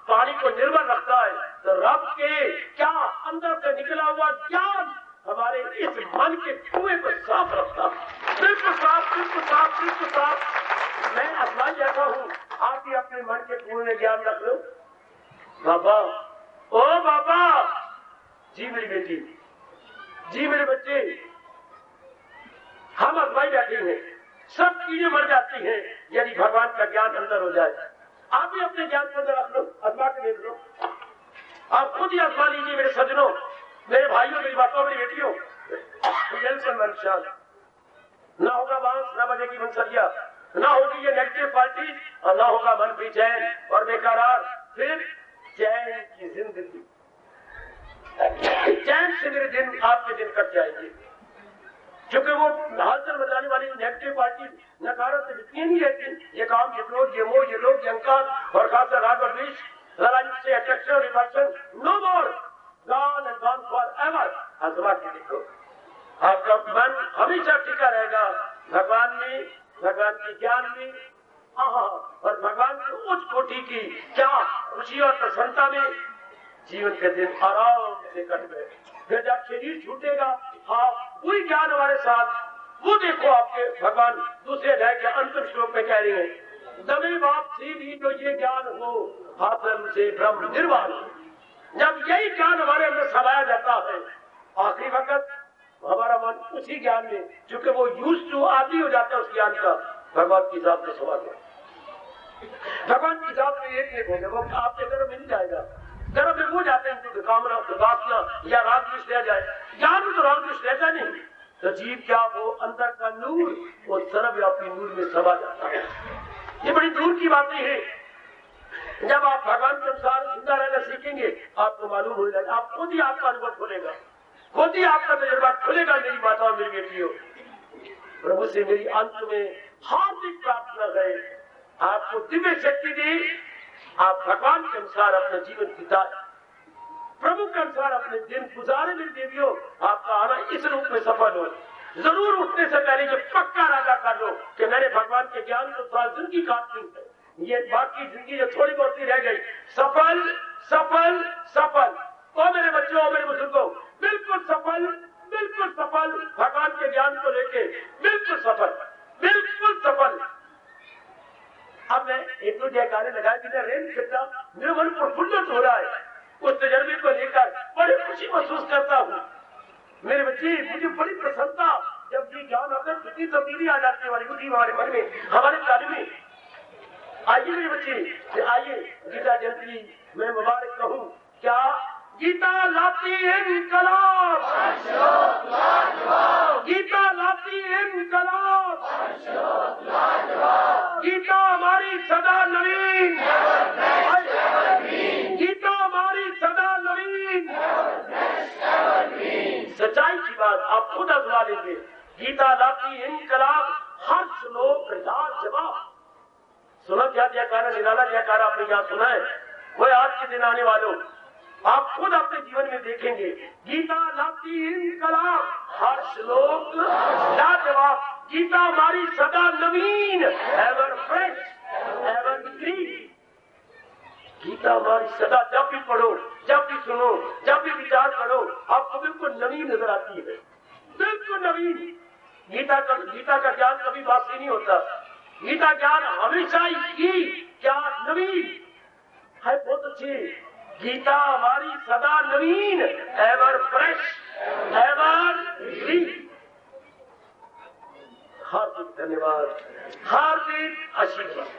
पानी को निर्भर रखता है तो रब के क्या अंदर से निकला हुआ ज्ञान हमारे इस मन के कुएं को साफ रखता, बिल्कुल साफ, बिल्कुल साफ, बिल्कुल साफ। मैं अजमाई ऐसा हूँ, आप भी अपने मन के कुएं में ज्ञान रख लो। बाबा, ओ बाबा, जी मेरी बेटी, जी मेरे बच्चे, हम अजमाई बैठे हैं, सब कीड़े मर जाती हैं यदि भगवान का ज्ञान अंदर हो जाए। आप भी अपने ज्ञान को अंदर रख लो, अजमा के देख लो। आप खुद ही अजमा लीजिए मेरे सज्जनों, मेरे भाइयों, मेरी बातों, मेरी बेटियों। मन शांत, ना होगा बांस, ना बजेगी बंसरिया, ना होगी ये नेगेटिव पार्टी और ना होगा मन बेचैन और बेकरार। फिर चैन की जिंदगी, चैन से मेरे दिन, आपके दिन कट जाएंगे। क्योंकि वो हलचल मचाने वाली नेगेटिव पार्टी नकारात्मक से जितनी नहीं रहती, ये काम, ये क्रोध, ये मोह, ये लोभ, ये अहंकार और खासकर राग और द्वेष, लड़ाई से attraction, repulsion, no more, gone and gone forever. आजमा के देखो, आपका मन हमेशा टिका रहेगा भगवान में, भगवान के ज्ञान में, और भगवान की उच्च कोटि की क्या खुशी और प्रसन्नता में जीवन के दिन आराम से कट गए। फिर जब शरीर छूटेगा, हाँ वही ज्ञान हमारे साथ। वो देखो आपके भगवान दूसरे अध्याय के अंतिम श्लोक में कह रहे हैं, दमे बाप से भी जो ये ज्ञान हो हाथम से ब्रह्म निर्वाण। जब यही ज्ञान हमारे अंदर समाया जाता है, आखिरी वक्त हमारा मन उसी ज्ञान में, चूंकि वो यूज टू आदि हो जाता है उस ज्ञान का, भगवान की जात में समा गया। भगवान की जात में एक हो गया, वो आपके गर्भ में नहीं जाएगा। गर्भ में वो जाते हैं तो कामना, वासना या राग द्वेष रह जाए। ज्ञान में तो राग द्वेष रहता नहीं, तो जीव क्या वो अंदर का नूर, वो सर्वव्यापी नूर में समा जाता है। ये बड़ी दूर की बातें हैं। जब आप भगवान के अनुसार जिंदा रहना सीखेंगे, आपको मालूम हो जाएगा, आप खुद ही आपका अनुभव खुलेगा, खुद ही आपका तजुर्बा खुलेगा। मेरी माता और मेरी बेटियों, प्रभु से मेरी अंत में हार्दिक प्रार्थना है, आपको दिव्य शक्ति दे, आप भगवान के अनुसार अपना जीवन बिताए, प्रभु के अनुसार अपने दिन गुजारे। मेरी देवियों, आपका आना इस रूप में सफल हो। जरूर उठने से पहले ये पक्का राजा कर लो कि मैंने भगवान के ज्ञान को थोड़ा जिंदगी काटनी है, ये बाकी जिंदगी जो थोड़ी बहुत रह गई, सफल सफल सफल। ओ मेरे बच्चों, मेरे बुजुर्गों, बिल्कुल सफल, बिल्कुल सफल भगवान के ज्ञान को लेके, बिल्कुल सफल, बिल्कुल सफल। अब मैं एक दो जयकारे लगाए बिना रेल फिरता, मेरे मन प्रफुल्लित हो रहा है। उस तजर्बे को लेकर बड़ी खुशी महसूस करता हूँ। मेरे बच्चे, मुझे बड़ी प्रसन्नता जब ये ज्ञान आता है, कितनी तब्दीली आ जाती है हमारे मन में, हमारे तालीम में। आइए मेरे बच्चे, आइए गीता जयंती मैं मुबारक कहूँ। क्या गीता लाती है इनकलाब, गीता लाती है इनकलाब, गीता हमारी सदा नवीन, गीता हमारी सदा नवीन। सच्चाई की बात आप खुद आजमा लेंगे। गीता लाती इनकलाब, हर श्लोक लाजवाब। सुना क्या जयकारा, निराला जयकारा आपने क्या सुना है? वो आज के दिन आने वालों, आप खुद अपने जीवन में देखेंगे, गीता लाती इनकलाब, हर श्लोक लाजवाब। गीता हमारी सदा नवीन, ever fresh, ever green. Gita हमारी सदा जब भी पढ़ो, जब भी सुनो, जब भी विचार करो, आपको बिल्कुल नवीन नजर आती है, बिल्कुल नवीन। गीता का ज्ञान कभी बासी नहीं होता। गीता ज्ञान हमेशा ही क्या नवीन है, बहुत अच्छी। गीता हमारी सदा नवीन, एवर फ्रेश, एवर ग्रीन। हार्दिक धन्यवाद, हार्दिक आशीर्वाद।